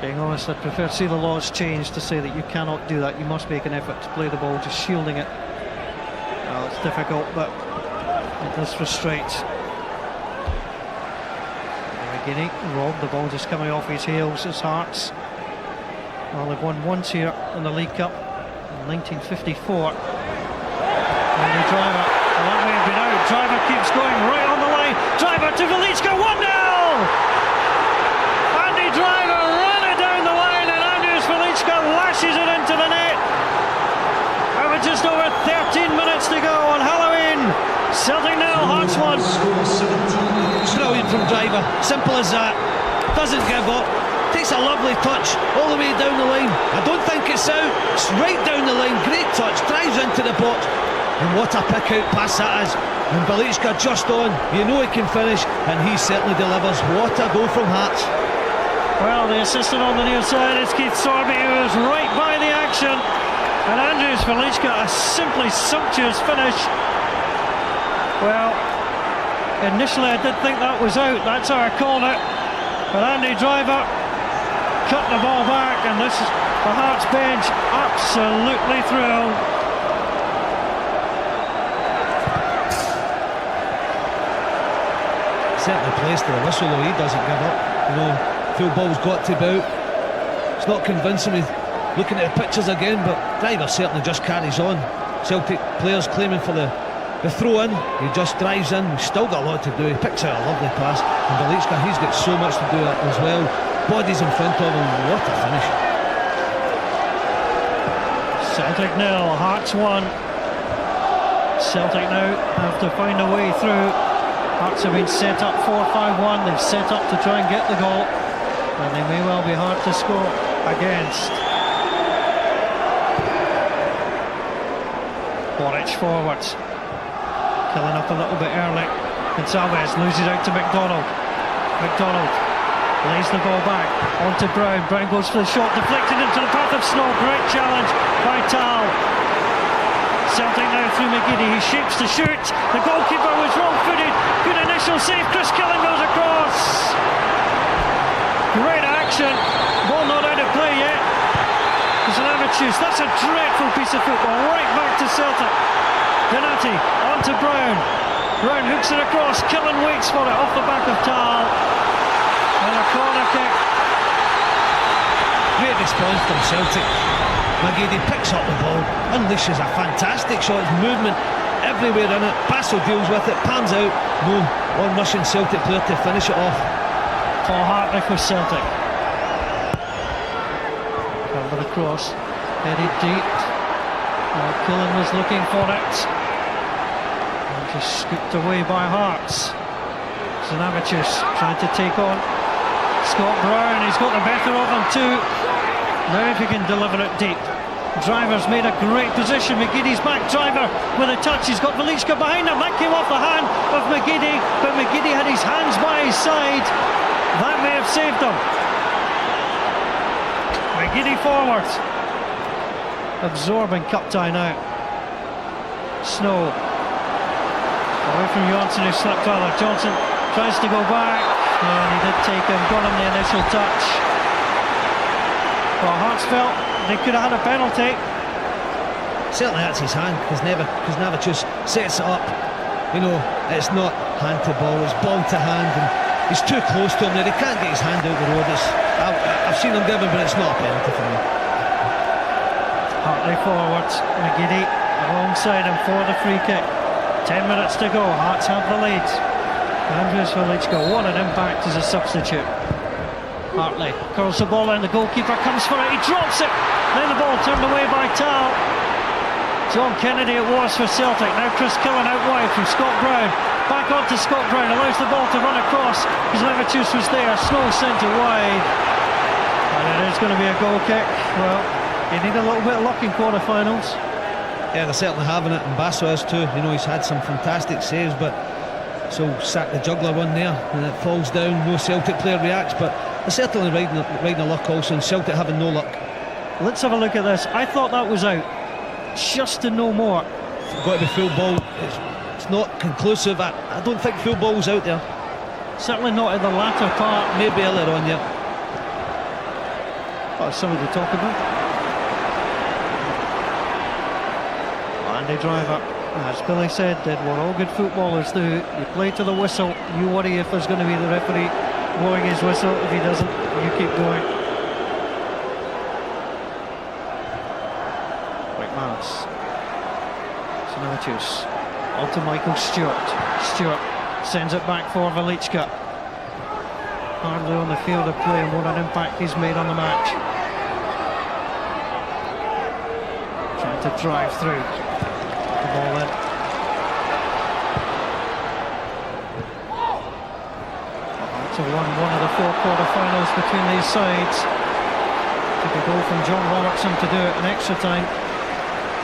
Being honest, I'd prefer to see the laws changed to say that you cannot do that. You must make an effort to play the ball, just shielding it. Well, it's difficult, but it does frustrate. McGeady, Rob, the ball just coming off his heels as Hearts. Well, they've won once here in the League Cup in 1954. Andy Driver, well, that may have been out. Driver keeps going right on the line. Driver to Velička, 1-0! Andy Driver ran it down the line, and Andreas Velička lashes it into the net. driver, simple as that. Doesn't give up, takes a lovely touch all the way down the line. I don't think it's out, it's right down the line. Great touch, drives into the box, and what a pick out pass that is. And Velička just on, you know he can finish, and he certainly delivers. What a goal from Hearts. Well, the assistant on the near side is Keith Sorby, who is right by the action, and Andrews Velička, a simply sumptuous finish. Well, initially I did think that was out, that's how I called it, but Andy Driver cut the ball back, and this is the Hearts bench absolutely thrilled. Certainly plays to the whistle, though. He doesn't give up. You know, full ball's got to bout. It's not convincing me looking at the pictures again, but Driver certainly just carries on. Celtic players claiming for the throw in. He just drives in. He's still got a lot to do. He picks out a lovely pass, and Velička, he's got so much to do as well. Bodies in front of him. What a finish. Celtic 0, Hearts 1. Celtic now have to find a way through. Hearts have been set up 4-5-1. They've set up to try and get the goal, and they may well be hard to score against. Boric forwards, killing up a little bit early. Gonçalves loses out to McDonald. McDonald lays the ball back onto Brown. Brown goes for the shot, deflected into the path of Snow. Great challenge by Tal. Celtic now through McGeady, he shapes to shoot. The goalkeeper was wrong-footed. Good initial save. Chris Killen goes across. Great action. Ball not out of play yet. There's an amateur. That's a dreadful piece of football. Right back to Celtic. Donati on to Brown. Brown hooks it across. Killen waits for it off the back of Tal. And a corner kick. Great response from Celtic. McGeady picks up the ball, unleashes a fantastic shot, movement everywhere in it. Basso deals with it, palms out. No on-rushing Celtic player to finish it off. Paul Hartley for Celtic. Over the cross, headed deep. Killen was looking for it, and just scooped away by Hearts. It's an amateur trying to take on Scott Brown. He's got the better of him too. Now if he can deliver it deep. Driver's made a great position. McGeady's back. Driver with a touch. He's got Velička behind him. That came off the hand of McGeady, but McGeady had his hands by his side. That may have saved him. McGeady forward. Absorbing cup tie now. Snow. Away from Johnson, who slipped on it. Johnson tries to go back. And he did take him. Got him the initial touch. Well, Hearts felt they could have had a penalty. Certainly that's his hand, because Navicius sets it up. You know, it's not hand to ball, it's ball to hand, and he's too close to him there. He can't get his hand out the road. I've seen him give him, but it's not a penalty for me. Hartley forwards, McGeady alongside him for the free kick. 10 minutes to go, Hearts have the lead. Andrews Velička, what an impact as a substitute. Hartley curls the ball in, the goalkeeper comes for it, he drops it, then the ball turned away by Tal. John Kennedy it was for Celtic. Now Chris Killen out wide from Scott Brown, back on to Scott Brown, allows the ball to run across because Levitus was there. Snow sent it wide, and it is going to be a goal kick. Well, you need a little bit of luck in quarter-finals. Yeah, they're certainly having it, and Basso is too. You know, he's had some fantastic saves, but so sack the juggler one there, and it falls down. No Celtic player reacts, but they're certainly riding the luck also, and Celtic having no luck. Let's have a look at this. I thought that was out, just to know more. It's got to be full ball. It's not conclusive. I don't think full ball's out there. Certainly not in the latter part. Maybe earlier on, yeah. Well, something to talk about. Andy Driver, as Billy said, did what all good footballers do. You play to the whistle, you worry if there's going to be the referee blowing his whistle. If he doesn't, you keep going. McManus, Sinatius, on to Michael Stewart. Stewart sends it back for Velička. Hardly on the field of play, and what an impact he's made on the match. Trying to drive through. The ball in. Hearts have won one of the 4 quarter-finals between these sides. Took a goal from John Robertson to do it in extra time.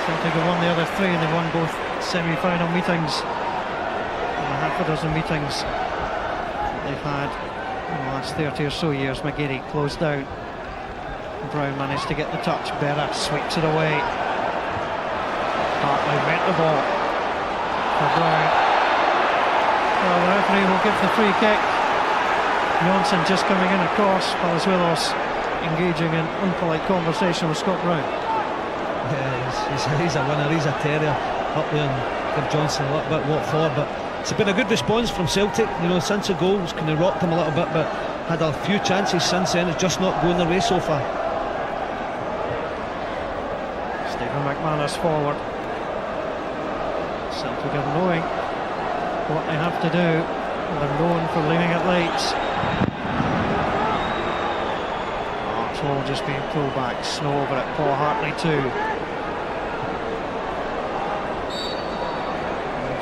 Celtic have won the other 3 and they've won both semi-final meetings and a half a dozen meetings that they've had in the last 30 or so years. McGeady closed down. Brown managed to get the touch. Berra sweeps it away. Hartley met the ball for Brown. Well, the referee will give the free kick. Johnson just coming in across. Palazuelos engaging in unpolite conversation with Scott Brown. Yeah, he's a winner, he's a terrier up there, and give Johnson a little bit what for, but it's been a good response from Celtic, you know, since the goal. It's kind of rocked them a little bit, but had a few chances since then. It's just not going their way so far. Stephen McManus forward. Celtic are knowing what they have to do. They're known for leaving it late. Archwell just being pulled back. Snow over at Paul Hartley too.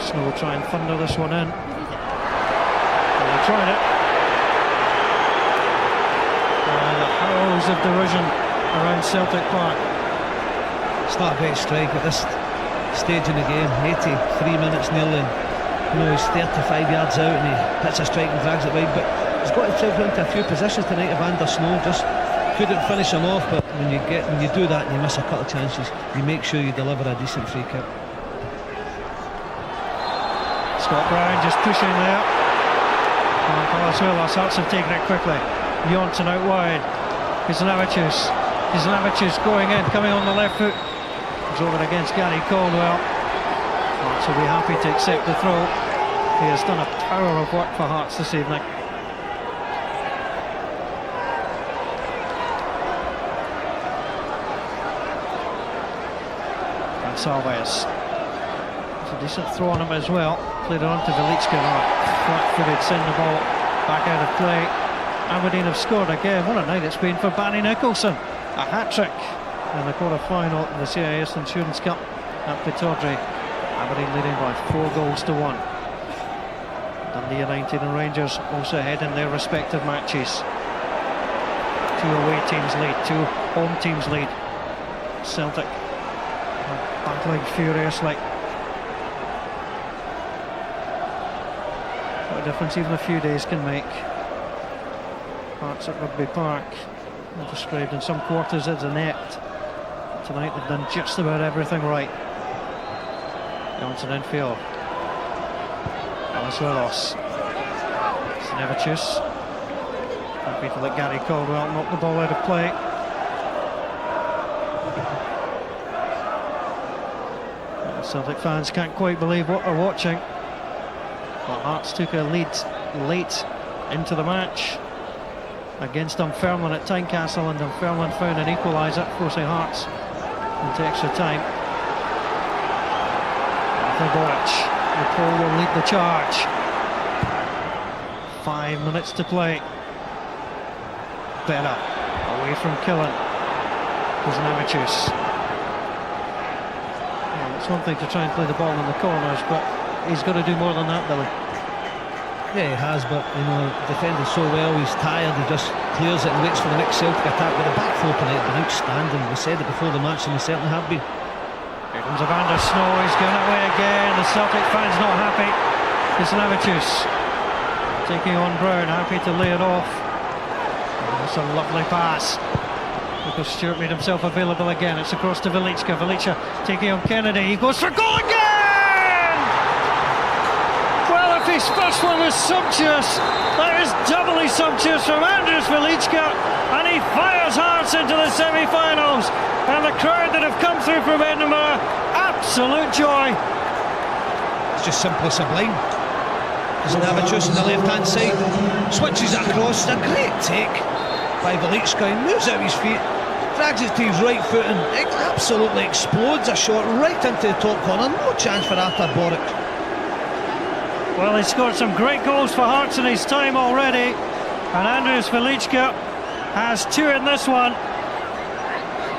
Snow try and thunder this one in. And they tried it. And the howls of derision around Celtic Park. It's not a great strike at this stage in the game. 83 minutes nearly. You know, he's 35 yards out and he hits a strike and drags it wide, but he's got himself into a few positions tonight. Evander Snow just couldn't finish him off, but when you do that and you miss a couple of chances, you make sure you deliver a decent free kick. Scott Brown just pushing there. And Palazuelos, Hearts have taken it quickly. Johnson out wide. Kizlavicius going in, coming on the left foot. He's over against Gary Caldwell. Hearts will be happy to accept the throw. He has done a power of work for Hearts this evening. And Salves. It's a decent throw on him as well. Played it on to Velička. Flat-footed, send the ball back out of play. Aberdeen have scored again. What a night it's been for Barry Nicholson. A hat-trick in the quarter-final of the CIS Insurance Cup at Pittodrie. Aberdeen leading by 4 goals to 1. Dundee United and Rangers also ahead in their respective matches. 2 away teams lead, 2 home teams lead. Celtic battling furiously. What a difference even a few days can make. Hearts at Rugby Park, described in some quarters as inept. Tonight they've done just about everything right. Johnson infield. Palazuelos. Snevicius. Happy to let Gary Caldwell knock the ball out of play. Celtic fans can't quite believe what they're watching. But Hearts took a lead late into the match against Dunfermline at Tynecastle, and Dunfermline found an equaliser, forcing Hearts into extra time. Arthur Boric, Paul will lead the charge. 5 minutes to play. Berra away from Killen. Kuzmavicius. Well, it's one thing to try and play the ball in the corners, but he's got to do more than that, Billy. Yeah, he has, but you know, defended so well. He's tired. He just clears it and waits for the next Celtic attack. But the back four tonight have been outstanding. We said it before the match, and they certainly have been. Here comes Evander Snow. He's going that way again. The Celtic fans not happy. Kuzmavicius taking on Brown, happy to lay it off. That's a lovely pass. Lucas Stewart made himself available again. It's across to Velička. Velička taking on Kennedy. He goes for goal again! Well, if his first one was sumptuous, that is doubly sumptuous from Andrius Velička, and he fires Hearts into the semi-finals. And the crowd that have come through from Edinburgh, absolute joy. It's just simply sublime. Kuzmavicius on the left-hand side switches it across. It's a great take by Velička. He moves out his feet, drags it to his right foot, and it absolutely explodes a shot right into the top corner. No chance for Arthur Boric. Well, he's scored some great goals for Hearts in his time already, and Andrius Velička has 2 in this one.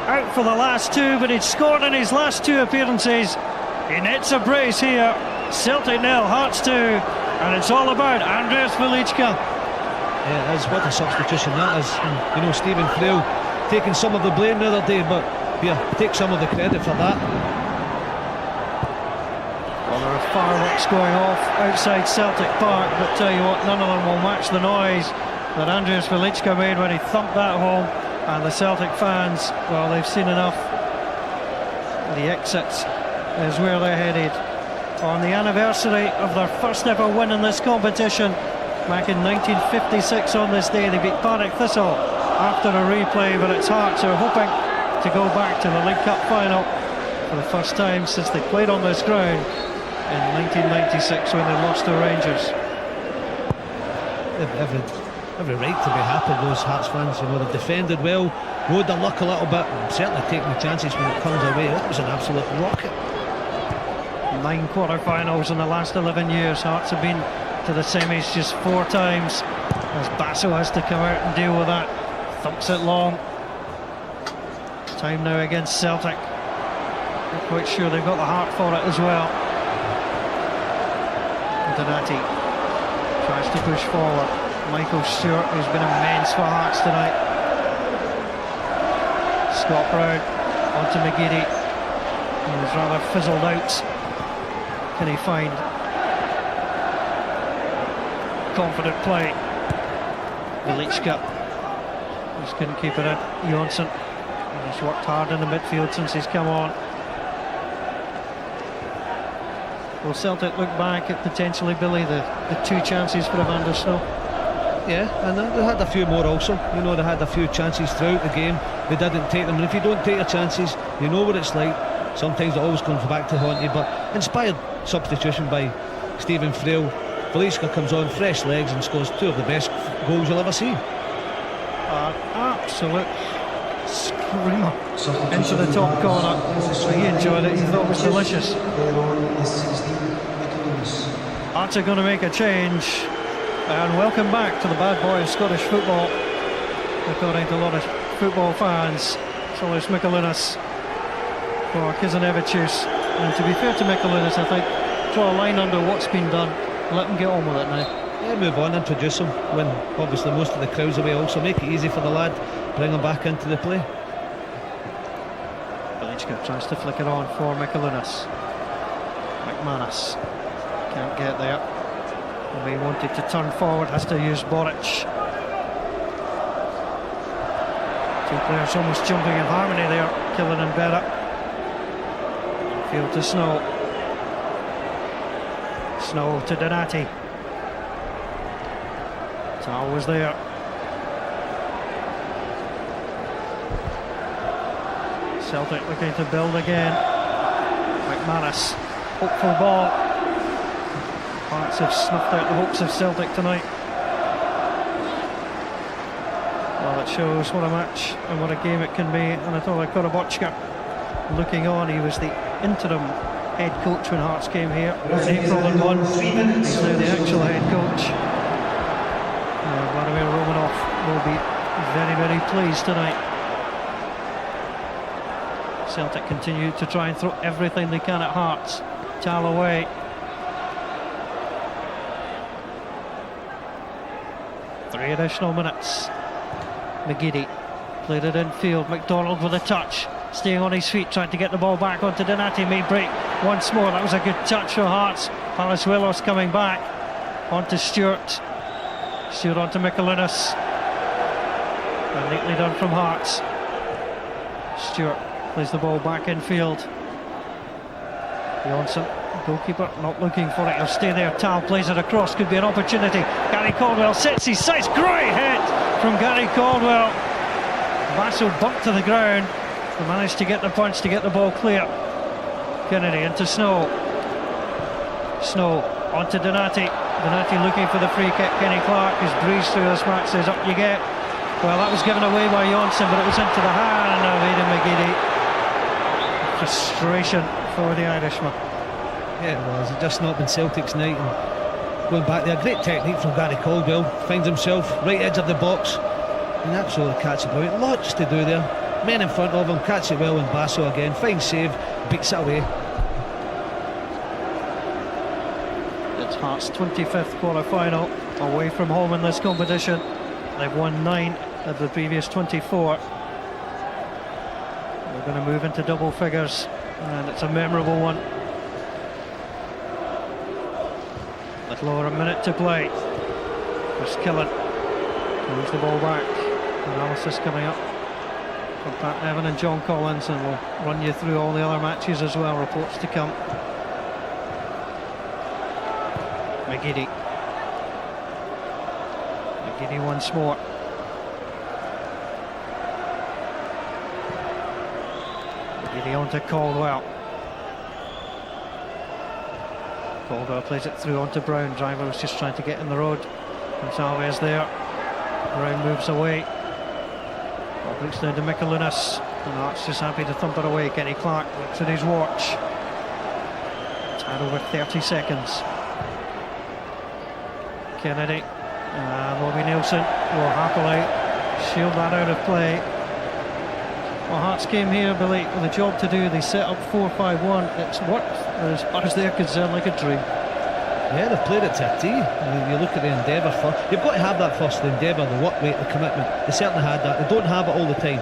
Out for the last 2, but he'd scored in his last 2 appearances. He nets a brace here. Celtic 0, Hearts 2, and it's all about Andrius Velička. Yeah, it is. What a substitution that is. And, you know, Stephen Frail taking some of the blame the other day, but here, take some of the credit for that. Well, there are fireworks going off outside Celtic Park, but tell you what, none of them will match the noise that Andrius Velička made when he thumped that home. And the Celtic fans, well, they've seen enough. The exit is where they're headed. On the anniversary of their first ever win in this competition, back in 1956 on this day, they beat Partick Thistle after a replay, but it's Hearts who are hoping to go back to the League Cup final for the first time since they played on this ground in 1996 when they lost to Rangers. Every right to be happy, those Hearts fans. You know, they've defended well, rode their luck a little bit, certainly taking the chances when it comes away. It was an absolute rocket. 9 quarter-finals in the last 11 years. Hearts have been to the semis just 4 times, as Basso has to come out and deal with that. Thumps it long. Time now against Celtic. Not quite sure they've got the heart for it as well. Donati tries to push forward. Michael Stewart, who's been immense for Hearts tonight. Scott Brown onto McGeady. He was rather fizzled out. Can he find confident play? Velička just couldn't keep it in. Jonsson, he's worked hard in the midfield since he's come on. Will Celtic look back at potentially, Billy, the 2 chances for Evander Snow? Yeah, and they had a few more also. You know, they had a few chances throughout the game. They didn't take them, and if you don't take your chances, you know what it's like. Sometimes it always comes back to haunt you. But inspired substitution by Stephen Frail. Velička comes on, fresh legs, and scores 2 of the best goals you'll ever see. An absolute screamer into the top corner. He enjoyed it, he thought it was delicious. Hearts are going to make a change. And welcome back to the bad boy of Scottish football, according to a lot of football fans. Solis Mikalunas for Kizanevicius. And to be fair to Mikalunas, I think draw a line under what's been done, let him get on with it now. Yeah, move on, introduce him when obviously most of the crowd's away. Also make it easy for the lad, bring him back into the play. Velička tries to flick it on for Mikalunas. McManus can't get there. And he wanted to turn forward, has to use Boric. 2 players almost jumping in harmony there, Killen and Berra. Field to Snow. Snow to Donati. Tal was there. Celtic looking to build again. McManus, hopeful ball. Hearts have snuffed out the hopes of Celtic tonight. Well, it shows what a match and what a game it can be. Anatoly Korobochka looking on. He was the interim head coach when Hearts came here in April and won. He's now the actual head coach. Vladimir Romanov will be very, very pleased tonight. Celtic continue to try and throw everything they can at Hearts. Tal away. Three additional minutes. McGeady played it in field. McDonald with a touch, staying on his feet, trying to get the ball back onto Donati. May break once more. That was a good touch for Hearts. Palazuelos coming back onto Stewart. Stewart onto Mikalunas. And neatly done from Hearts. Stewart plays the ball back in field. Jonsson, goalkeeper, not looking for it. He'll stay there. Tal plays it across. Could be an opportunity. Gary Caldwell sets his sights. Great hit from Gary Caldwell. Basso bumped to the ground. They managed to get the punch to get the ball clear. Kennedy into Snow. Snow onto Donati. Donati looking for the free kick. Kenny Clark has breezed through this match. Says up you get. Well, that was given away by Jonsson, but it was into the hand of Aidan McGeady. Frustration for the Irishman. Yeah, it was. It just not been Celtic's night. And going back there, great technique from Gary Caldwell. Finds himself right edge of the box and absolutely catch it out. Lots to do there. Men in front of him, catch it well, and Basso again. Fine save, beats it away. It's Hearts' 25th quarter-final away from home in this competition. They've won 9 of the previous 24. They're going to move into double figures, and it's a memorable one. Little over a minute to play. Chris Killen moves the ball back. Analysis coming up from Pat Nevin and John Collins, and we'll run you through all the other matches as well. Reports to come. McGeady once more. McGeady on to Caldwell. Caldwell plays it through onto Brown. Driver was just trying to get in the road. Gonsalves there. Brown moves away. Looks down to Mikalunas. And Art's just happy to thump it away. Kenny Clark looks at his watch. Time over 30 seconds. Kennedy and Robbie Nielsen will happily shield that out of play. Well, Hearts came here, Billy, with a job to do. They set up 4-5-1. It's worked, as far as they're concerned, like a dream. Yeah, they've played it to a T. You look at the endeavour first. You've got to have that first, the endeavour, the work rate, the commitment. They certainly had that. They don't have it all the time.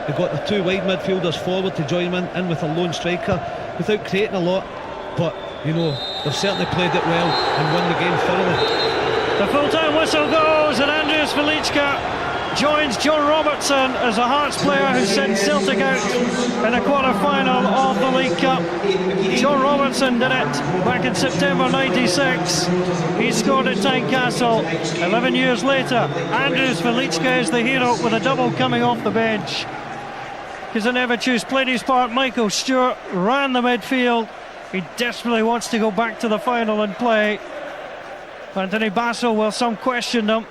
They've got the 2 wide midfielders forward to join them in with a lone striker without creating a lot. But, you know, they've certainly played it well and won the game thoroughly. The full-time whistle goes, and Andreas Velička joins John Robertson as a Hearts player who sent Celtic out in a quarter-final of the League Cup. John Robertson did it back in September '96. He scored at Tynecastle. 11 years later, Andreas Velička is the hero with a double coming off the bench. Kazanevicius played his part. Michael Stewart ran the midfield. He desperately wants to go back to the final and play. Anthony Bassel, well, some questioned him.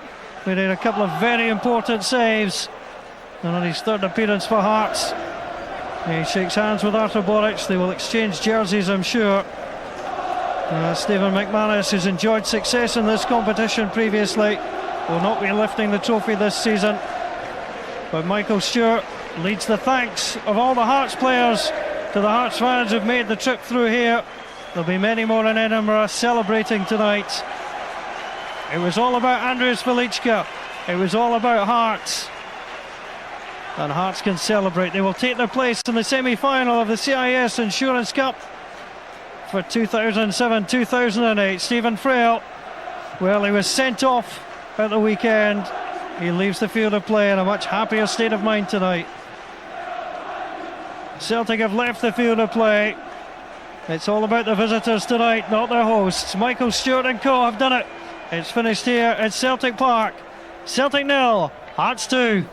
He did a couple of very important saves. And on his 3rd appearance for Hearts, he shakes hands with Artur Boruc. They will exchange jerseys, I'm sure. Stephen McManus, who's enjoyed success in this competition previously, will not be lifting the trophy this season. But Michael Stewart leads the thanks of all the Hearts players to the Hearts fans who've made the trip through here. There'll be many more in Edinburgh celebrating tonight. It was all about Andreas Velička. It was all about Hearts. And Hearts can celebrate. They will take their place in the semi-final of the CIS Insurance Cup for 2007-2008. Stephen Frail, well, he was sent off at the weekend. He leaves the field of play in a much happier state of mind tonight. Celtic have left the field of play. It's all about the visitors tonight, not their hosts. Michael Stewart and co have done it. It's finished here at Celtic Park. Celtic 0, Hearts 2.